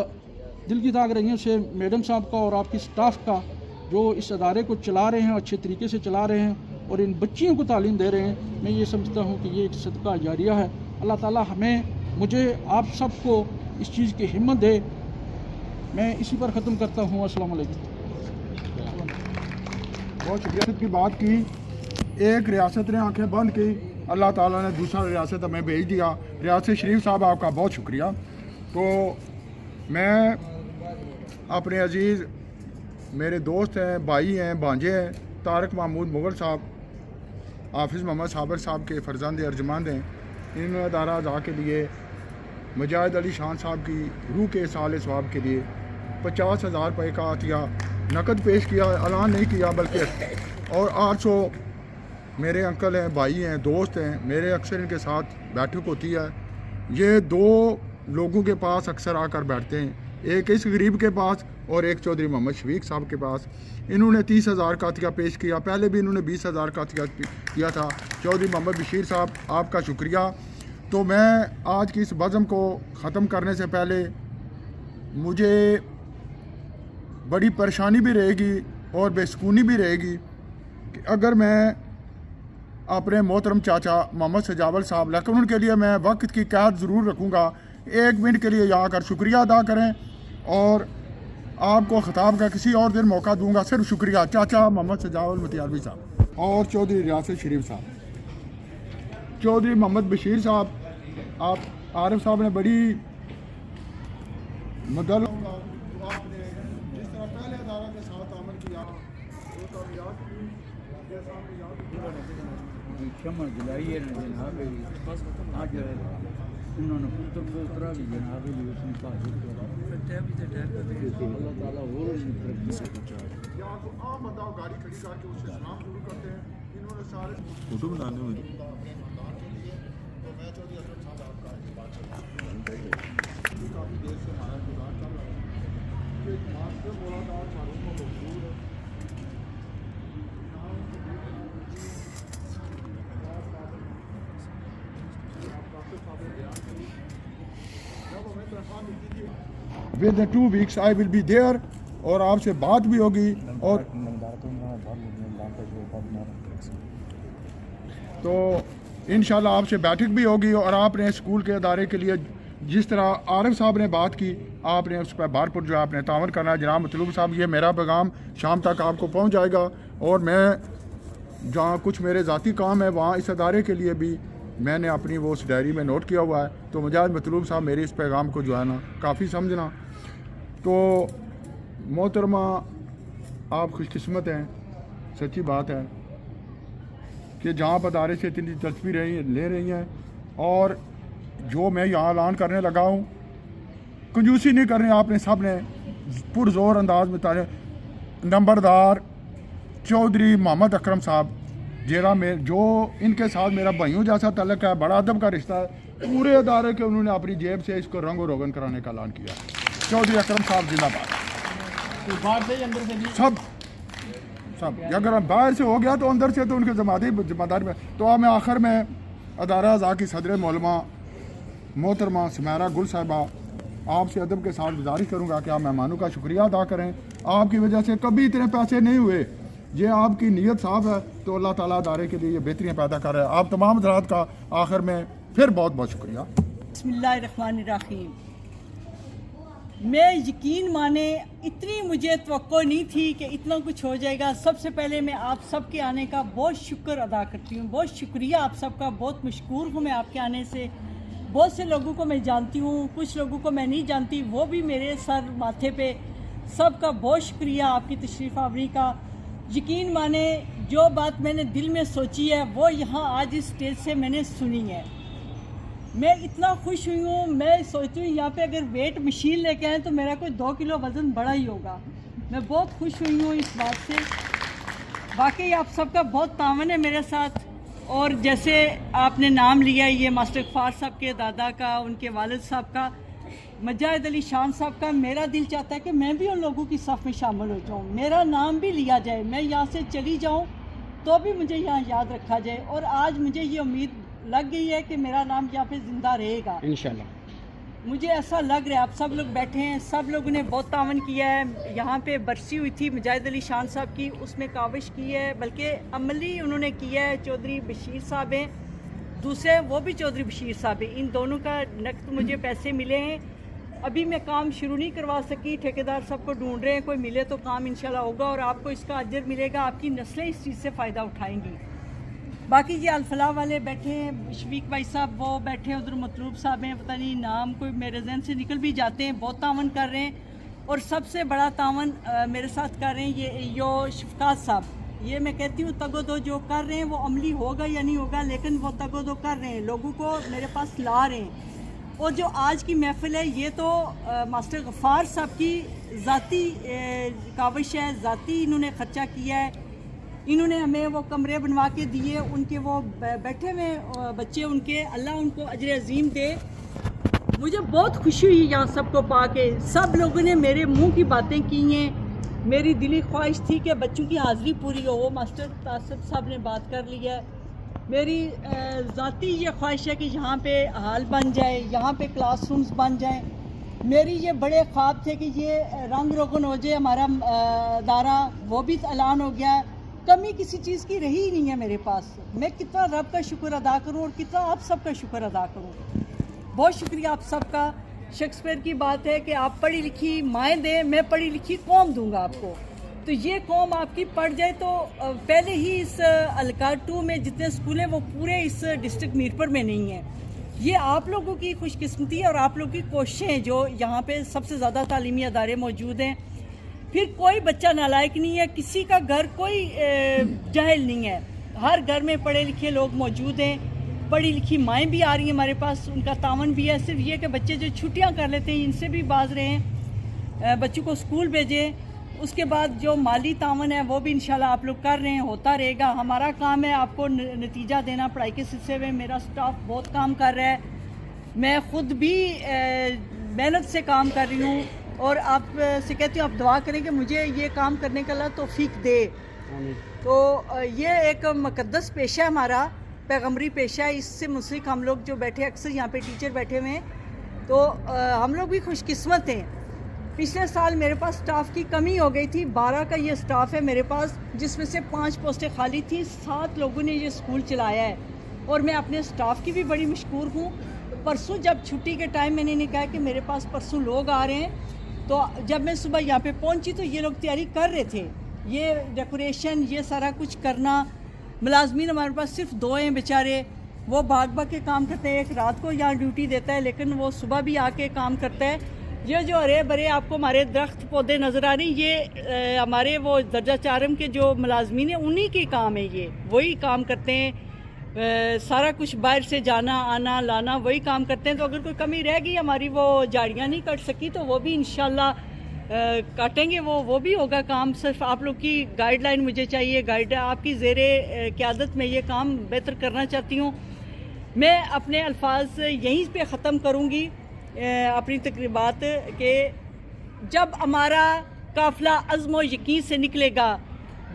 दिल की दाग रहियों से मैडम साहब का और आपकी स्टाफ का, जो इस अदारे को चला रहे हैं, अच्छे तरीके से चला रहे हैं और इन बच्चियों को तालीम दे रहे हैं। मैं ये समझता हूँ कि ये एक सदका जारिया है। अल्लाह ताला मुझे आप सबको इस चीज़ की हिम्मत दे। मैं इसी पर ख़त्म करता हूँ। अस्सलाम वालेकुम।
बहुत शुक्रिया की बात की, एक रियासत ने आंखें बंद की, अल्लाह ताला ने दूसरा रियासत हमें भेज दिया। रियासत शरीफ साहब आपका बहुत शुक्रिया। तो मैं अपने अजीज़ मेरे दोस्त हैं, भाई हैं, भांजे हैं, तारक महमूद मुगल साहब, हाफिज़ मोहम्मद साबर साहब के फ़र्जंद अर्जमंद हैं। इन अदारा अज़ा के लिए मुजाहिद अली शान साहब की रूह के साल सवाब के लिए 50,000 रुपये का अतिया नकद पेश किया, ऐलान नहीं किया बल्कि, और 800 मेरे अंकल हैं, भाई हैं, दोस्त हैं, मेरे अक्सर इनके साथ बैठक होती है। ये दो लोगों के पास अक्सर आकर बैठते हैं, एक इस गरीब के पास और एक चौधरी मोहम्मद शफीक साहब के पास। इन्होंने 30,000 का अतिया पेश किया, पहले भी इन्होंने 20,000 का अतिया किया था। चौधरी मोहम्मद बशीर साहब आपका शुक्रिया। तो मैं आज की इस बज़म को ख़त्म करने से पहले, मुझे बड़ी परेशानी भी रहेगी और बेसुकूनी भी रहेगी कि अगर मैं अपने मोहतरम चाचा मोहम्मद सजावल साहब, लेकिन उनके लिए मैं वक्त की कैद ज़रूर रखूँगा। 1 मिनट के लिए यहाँ कर शुक्रिया अदा करें, और आपको ख़िताब का किसी और दिन मौका दूंगा। सिर्फ शुक्रिया चाचा मोहम्मद सजावल मुतियारवी साहब और चौधरी रियासत शरीफ साहब, चौधरी मोहम्मद बशीर साहब, आप आरिफ साहब ने बड़ी मदद, तो आपने जिस तरह पहले अदारा के साथ अमल किया, वो कामयाब की, जैसा हमने याद
क्षमा दिलाई है ना जनाब, आज उन्होंने पुत्र पोतरा भी जनाब उसने अल्लाह ताला और
या तो आम बंदा गाड़ी खड़ी करके उससे सलाम शुरू करते हैं। इन्होंने सारे
फोटो बनाने में
तो मैं चौधरी अकरम साहब आपका काफ़ी देर से हमारा इंतजार चल रहा है। ये मास्टर मुलाकात मालूम मौजूद है। Within 2 weeks I will be there, और आपसे बात भी होगी, और तो इंशाल्लाह आपसे बैठक भी होगी। और आपने स्कूल के अदारे के लिए जिस तरह आरिफ साहब ने बात की, आपने उस पर भरपूर जो आपने तावन करना है। जनाब मतलूब साहब, ये मेरा पैगाम शाम तक आपको पहुंच जाएगा, और मैं जहाँ कुछ मेरे ज़ाती काम है वहाँ इस अदारे के लिए भी मैंने अपनी वो उस डायरी में नोट किया हुआ है। तो मुजाहिद मतलूब साहब मेरे इस पैगाम को जो है ना काफ़ी समझना। तो मोहतरमा आप खुशकिस्मत हैं, सच्ची बात है कि जहाँ पर अदारे से इतनी दिलचस्पी ले रही हैं, और जो मैं यहाँ ऐलान करने लगा हूँ, कंजूसी नहीं करनी आपने सब ने पुरजोर अंदाज में तारे। नंबरदार चौधरी मोहम्मद अकरम साहब जो इनके साथ मेरा भाइयों जैसा तल्लक है, बड़ा अदब का रिश्ता है, पूरे अदारे के उन्होंने अपनी जेब से इसको रंगो रोगन कराने का ऐलान किया। चौधरी अकरम साहब जिंदाबाद। सब अगर बाहर से हो गया तो अंदर से तो उनके जिम्मेदारी में। तो अब मैं आखिर में अदारा अज़ा की सदर मौलमा मोहतरमा सुमेरा गुल साहिबा, आपसे अदब के साथ गुजारिश करूँगा कि आप मेहमानों का शुक्रिया अदा करें। आपकी वजह से कभी इतने पैसे नहीं हुए ये आपकी नीयत साफ है तो अल्लाह ताला अदारे के लिए ये बेहतरियाँ पैदा कर रहा है। आप तमाम हज़रात का आखिर में फिर बहुत बहुत शुक्रिया।
बिस्मिल्लाहिर्रहमानिर्रहीम। मैं यकीन माने इतनी मुझे तवक्को नहीं थी कि इतना कुछ हो जाएगा। सबसे पहले मैं आप सब के आने का बहुत शुक्र अदा करती हूँ, बहुत शुक्रिया आप सबका, बहुत मशकूर हूँ मैं आपके आने से। बहुत से लोगों को मैं जानती हूँ, कुछ लोगों को मैं नहीं जानती, वो भी मेरे सर माथे पे, सबका बहुत शुक्रिया आपकी तशरीफ़ आवरी का। यकीन माने जो बात मैंने दिल में सोची है वो यहाँ आज इस स्टेज से मैंने सुनी है। मैं इतना खुश हुई हूँ, मैं सोचती हूँ यहाँ पे अगर वेट मशीन लेके आए तो मेरा कोई 2 किलो वज़न बढ़ा ही होगा। मैं बहुत खुश हुई हूँ इस बात से। वाकई आप सबका बहुत तावन है मेरे साथ। और जैसे आपने नाम लिया ये मास्टर गफ्फार साहब के दादा का, उनके वालिद साहब का, मजाहिद अली शान साहब का, मेरा दिल चाहता है कि मैं भी उन लोगों की सफ़ में शामिल हो जाऊँ, मेरा नाम भी लिया जाए, मैं यहाँ से चली जाऊँ तो भी मुझे यहाँ याद रखा जाए। और आज मुझे ये उम्मीद लग गई है कि मेरा नाम यहाँ पे ज़िंदा रहेगा इंशाल्लाह। मुझे ऐसा लग रहा है, आप सब लोग बैठे हैं, सब लोगों ने बहुत तावन किया है। यहाँ पे बरसी हुई थी मजाहिद अली शान साहब की, उसमें काविश की है, बल्कि अमली उन्होंने किया है। चौधरी बशीर साहब हैं, दूसरे वो भी चौधरी बशीर साहब हैं, इन दोनों का नकद मुझे पैसे मिले हैं। अभी मैं काम शुरू नहीं करवा सकी, ठेकेदार सबको ढूंढ रहे हैं, कोई मिले तो काम इंशाल्लाह होगा और आपको इसका अजर मिलेगा, आपकी नस्लें इस चीज़ से फ़ायदा उठाएंगी। बाकी ये अल-फलाह वाले बैठे हैं, शफीक भाई साहब वो बैठे हैं, उधर मतलूब साहब हैं, पता नहीं नाम कोई मेरे जहन से निकल भी जाते हैं, बहुत तावन कर रहे हैं। और सबसे बड़ा तावन मेरे साथ कर रहे हैं ये शफकात साहब। ये मैं कहती हूँ तगोदो जो कर रहे हैं वो अमली होगा या नहीं होगा, लेकिन वो तगोदो कर रहे हैं, लोगों को मेरे पास ला रहे हैं। और जो आज की महफिल है ये तो मास्टर गफ्फार साहब की ज़ाती काविश है, ज़ाती इन्होंने ख़र्चा किया है। इन्होंने हमें वो कमरे बनवा के दिए, उनके वो बैठे हुए बच्चे, उनके अल्लाह उनको अजर अजीम दे। मुझे बहुत खुशी हुई यहाँ सबको पाके, सब लोगों ने मेरे मुंह की बातें की हैं। मेरी दिली ख्वाहिश थी कि बच्चों की हाज़िरी पूरी हो, वो मास्टर तासिफ साहब ने बात कर ली है। मेरी ज़ाती ये ख्वाहिश है कि यहाँ पे हाल बन जाए, यहाँ पे क्लासरूम्स बन जाएं। मेरी ये बड़े ख्वाब थे कि ये रंग रोगन हो जाए हमारा दारा, वो भी ऐलान हो गया। कमी किसी चीज़ की रही ही नहीं है मेरे पास। मैं कितना रब का शुक्र अदा करूँ और कितना आप सबका शुक्र अदा करूँ। बहुत शुक्रिया आप सबका। शेक्सपियर की बात है कि आप पढ़ी लिखी माएँ दें, मैं पढ़ी लिखी कौम दूंगा आपको। तो ये कौम आपकी पढ़ जाए तो पहले ही इस अलकार 2 में जितने स्कूल हैं वो पूरे इस डिस्ट्रिक्ट मीरपुर में नहीं है। ये आप लोगों की खुशकिस्मती है और आप लोगों की कोशिशें जो यहाँ पे सबसे ज़्यादा तालीमी अदारे मौजूद हैं। फिर कोई बच्चा नालायक नहीं है, किसी का घर कोई जाहिल नहीं है, हर घर में पढ़े लिखे लोग मौजूद हैं। पढ़ी लिखी माएँ भी आ रही हैं हमारे पास, उनका तावन भी है। सिर्फ ये कि बच्चे जो छुट्टियाँ कर लेते हैं इनसे भी बाज रहे हैं, बच्चों को स्कूल भेजें। उसके बाद जो माली तावन है वो भी इंशाल्लाह आप लोग कर रहे हैं, होता रहेगा। हमारा काम है आपको नतीजा देना। पढ़ाई के सिलसिले में मेरा स्टाफ बहुत काम कर रहा है, मैं ख़ुद भी मेहनत से काम कर रही हूँ और आप से कहती हूँ आप दुआ करें कि मुझे ये काम करने का अल्लाह तौफीक दे। तो ये एक मुक़द्दस पेशा है हमारा, पैगम्बरी पेशा है। इससे मुंसलिक हम लोग जो बैठे, अक्सर यहाँ पे टीचर बैठे हुए हैं, तो हम लोग भी खुशकिस्मत हैं। पिछले साल मेरे पास स्टाफ की कमी हो गई थी, 12 का ये स्टाफ है मेरे पास, जिसमें से 5 पोस्टें खाली थी। 7 लोगों ने ये स्कूल चलाया है और मैं अपने स्टाफ की भी बड़ी मशकूर हूँ। परसों जब छुट्टी के टाइम मैंने इन्हें कहा कि मेरे पास परसों लोग आ रहे हैं, तो जब मैं सुबह यहाँ पे पहुँची तो ये लोग तैयारी कर रहे थे, ये डेकोरेशन ये सारा कुछ करना। मुलाजमीन हमारे पास सिर्फ 2 हैं बेचारे, वो भाग भाग के काम करते हैं। एक रात को यहाँ ड्यूटी देता है लेकिन वो सुबह भी आके काम करता है। ये जो हरे भरे आपको हमारे दरख्त पौधे नज़र आ रहे हैं, ये हमारे वो दर्जा 4 के जो मुलाजमीन हैं उन्हीं के काम है, ये वही काम करते हैं। सारा कुछ बाहर से जाना आना लाना वही काम करते हैं। तो अगर कोई कमी रह गई, हमारी वो झाड़ियाँ नहीं कट सकी, तो वो भी इंशाल्लाह काटेंगे, वो भी होगा काम। सिर्फ आप लोग की गाइडलाइन मुझे चाहिए, गाइड आपकी ज़ेरे क़यादत में ये काम बेहतर करना चाहती हूँ। मैं अपने अल्फाज यहीं पे ख़त्म करूँगी अपनी तकरीबात के जब हमारा काफ़िला अज़्म और यकीन से निकलेगा,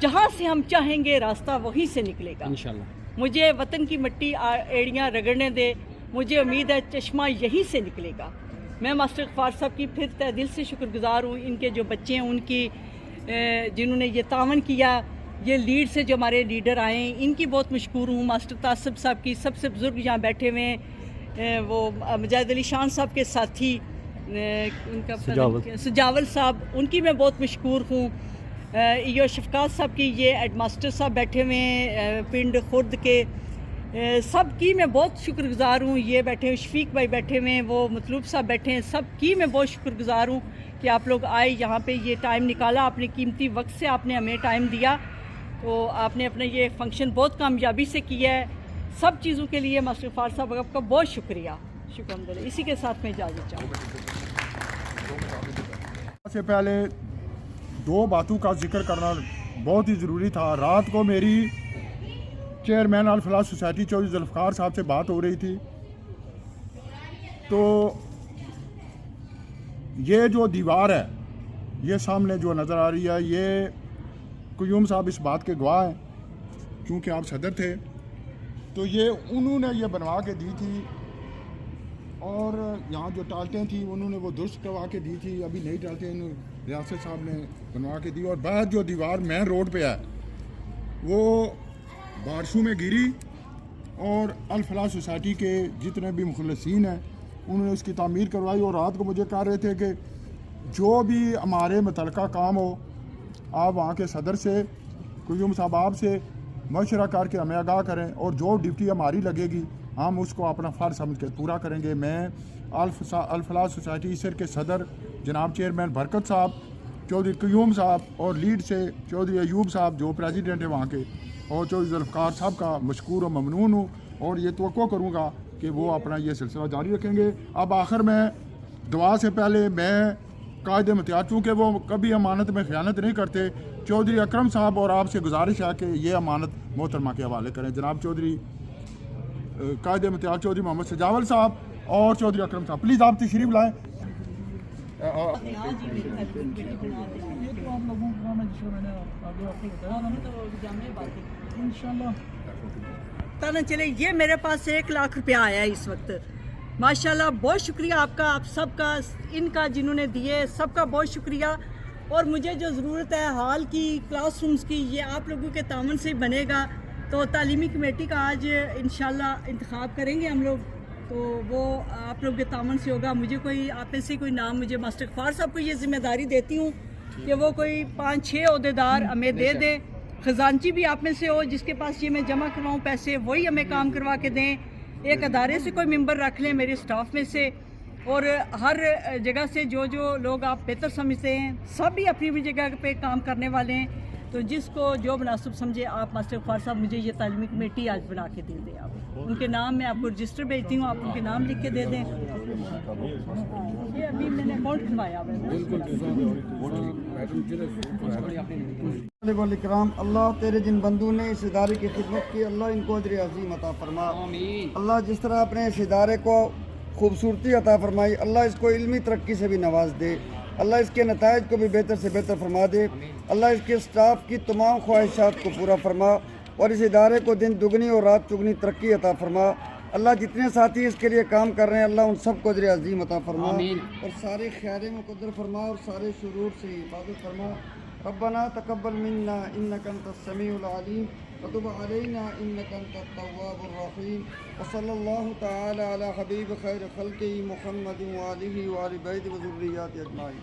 जहाँ से हम चाहेंगे रास्ता वहीं से निकलेगा इंशाल्लाह। मुझे वतन की मिट्टी एड़ियाँ रगड़ने दे, मुझे उम्मीद है चश्मा यहीं से निकलेगा। मैं मास्टर गफ्फार साहब की फिर तहे दिल से शुक्रगुज़ार हूँ, इनके जो बच्चे हैं उनकी जिन्होंने ये तावन किया। ये लीड से जो हमारे लीडर आए हैं इनकी बहुत मशहूर हूँ। मास्टर तासिब साहब की, सबसे बुज़ुर्ग यहाँ बैठे हुए हैं, वो मुजाहिद अली शान साहब के साथी, उनका सुजावल साहब, उनकी मैं बहुत मशहूर हूँ। यो शफकात साहब की, ये हेडमास्टर साहब बैठे हुए हैं पिंड खुर्द के, सब की मैं बहुत शुक्रगुज़ार हूँ। ये बैठे हुए शफीक भाई बैठे हुए हैं, वो मतलूब साहब बैठे हैं, सब की मैं बहुत शुक्रगुज़ार हूँ कि आप लोग आए यहाँ पे, ये टाइम निकाला, अपने कीमती वक्त से आपने हमें टाइम दिया, तो आपने अपना ये फंक्शन बहुत कामयाबी से किया है। सब चीज़ों के लिए मास्टर गफ्फार साहब आपका बहुत शुक्रिया। शुक्रिया। इसी के साथ मैं इजाज़त चाहूँगा।
से पहले दो बातों का जिक्र करना बहुत ही ज़रूरी था। रात को मेरी चेयरमैन अल फलाह सोसाइटी चौधरी जुल्फ़िकार साहब से बात हो रही थी, तो ये जो दीवार है, ये सामने जो नज़र आ रही है, ये क़य्यूम साहब इस बात के गवाह हैं, क्योंकि आप सदर थे, तो ये उन्होंने ये बनवा के दी थी, और यहाँ जो टालटें थी उन्होंने वो दुरुस्त करवा के दी थी। अभी नई टालटें रियासत साहब ने बनवा के दी, और बाद जो दीवार मेन रोड पे है वो बारिशों में गिरी, और अल फलाह सोसाइटी के जितने भी मुखलसीन हैं उन्होंने उसकी तामीर करवाई। और रात को मुझे कह रहे थे कि जो भी हमारे मुतल्लिका काम हो, आप वहाँ के सदर से, क़य्यूम साहब आपसे मशवरा करके हमें आगाह करें, और जो ड्यूटी हमारी लगेगी हम उसको अपना फ़र्ज समझ के पूरा करेंगे। मैं अल फलाह सोसाइटी सिर के सदर जनाब चेयरमैन बरकत साहब, चौधरी क़य्यूम साहब, और लीड से चौधरी अयूब साहब जो प्रेसिडेंट है वहाँ के, और चौधरी जुल्फ़िकार साहब का मशकूर और ममनून हूँ, और ये तवक्को करूँगा कि वो अपना ये सिलसिला जारी रखेंगे। अब आखिर में दुआ से पहले मैं कायदे मुहतियात, चूँकि वो कभी अमानत में ख़यानत नहीं करते, चौधरी अकरम साहब और आपसे गुजारिश है कि ये अमानत मोहतरमा के हवाले करें। जनाब चौधरी कायदे मुहतियात चौधरी मोहम्मद सुजावल साहब और चौधरी अकरम साहब, प्लीज़ आप तशरीफ़ लाएँ।
पता चले ये मेरे पास 1 लाख रुपया आया है इस वक्त। माशाल्लाह, बहुत शुक्रिया आपका, आप सबका, इनका जिन्होंने दिए, सबका बहुत शुक्रिया। और मुझे जो ज़रूरत है हाल की, क्लासरूम्स की, ये आप लोगों के तामन से बनेगा। तो तालीमी कमेटी का आज इंशाल्लाह इंतखाब करेंगे हम लोग, तो वो आप लोग के तामन से होगा। मुझे कोई आप में से कोई नाम, मुझे मास्टर गफ्फार साहब को ये जिम्मेदारी देती हूँ कि वो कोई 5-6 अहदेदार हमें दे दें। ख़जानची भी आप में से हो जिसके पास ये मैं जमा करवाऊँ पैसे, वही हमें काम करवा के दें। एक अदारे से कोई मेंबर रख लें मेरे स्टाफ में से, और हर जगह से जो जो लोग आप बेहतर समझते हैं, सब भी अपनी अपनी जगह पे काम करने वाले हैं। तो जिसको जो मुनासिब समझे आप मास्टर गफ्फार साहब, मुझे ये तालीमी कमेटी आज बना के दे दें। आप उनके नाम मैं आपको रजिस्टर भेजती हूँ, आप उनके नाम लिख के दे दें। ये अभी मैंने अकाउंट खुलवाया हुआ है।
इकराम, अल्लाह तेरे जिन बंदू ने इस इदारे की खिदमत की, अल्लाह इनको अजर अज़ीम अता फरमा। अल्लाह जिस तरह अपने इस इदारे को खूबसूरती अता फरमाई, अल्लाह इसको इल्मी तरक्की से भी नवाज दे। अल्लाह इसके नताइज को भी बेहतर से बेहतर फरमा दे। अल्लाह इसके स्टाफ की तमाम ख्वाहिशात को पूरा फरमा, और इस इदारे को दिन दुगनी और रात चुगनी तरक्की अता फरमा। अल्लाह जितने साथी इसके लिए काम कर रहे हैं, अल्लाह उन सबको अजर अज़ीम अता फरमा, और सारे ख़ैर मुक़द्दर फरमा, और सारे शुरूर से हिफाज़त फरमा। रब्बना तक़ब्बल मिन्ना इन्नका अंतस समीउल अलीम व तुब अलैना इन्नका अंतत तव्वाबुर रहीम। व सल्लल्लाहु तआला अला हबीब खैर खल्क़ि मुहम्मद व आलिहि व आलि बैति व ज़ुर्रिय्याति अजमाइन।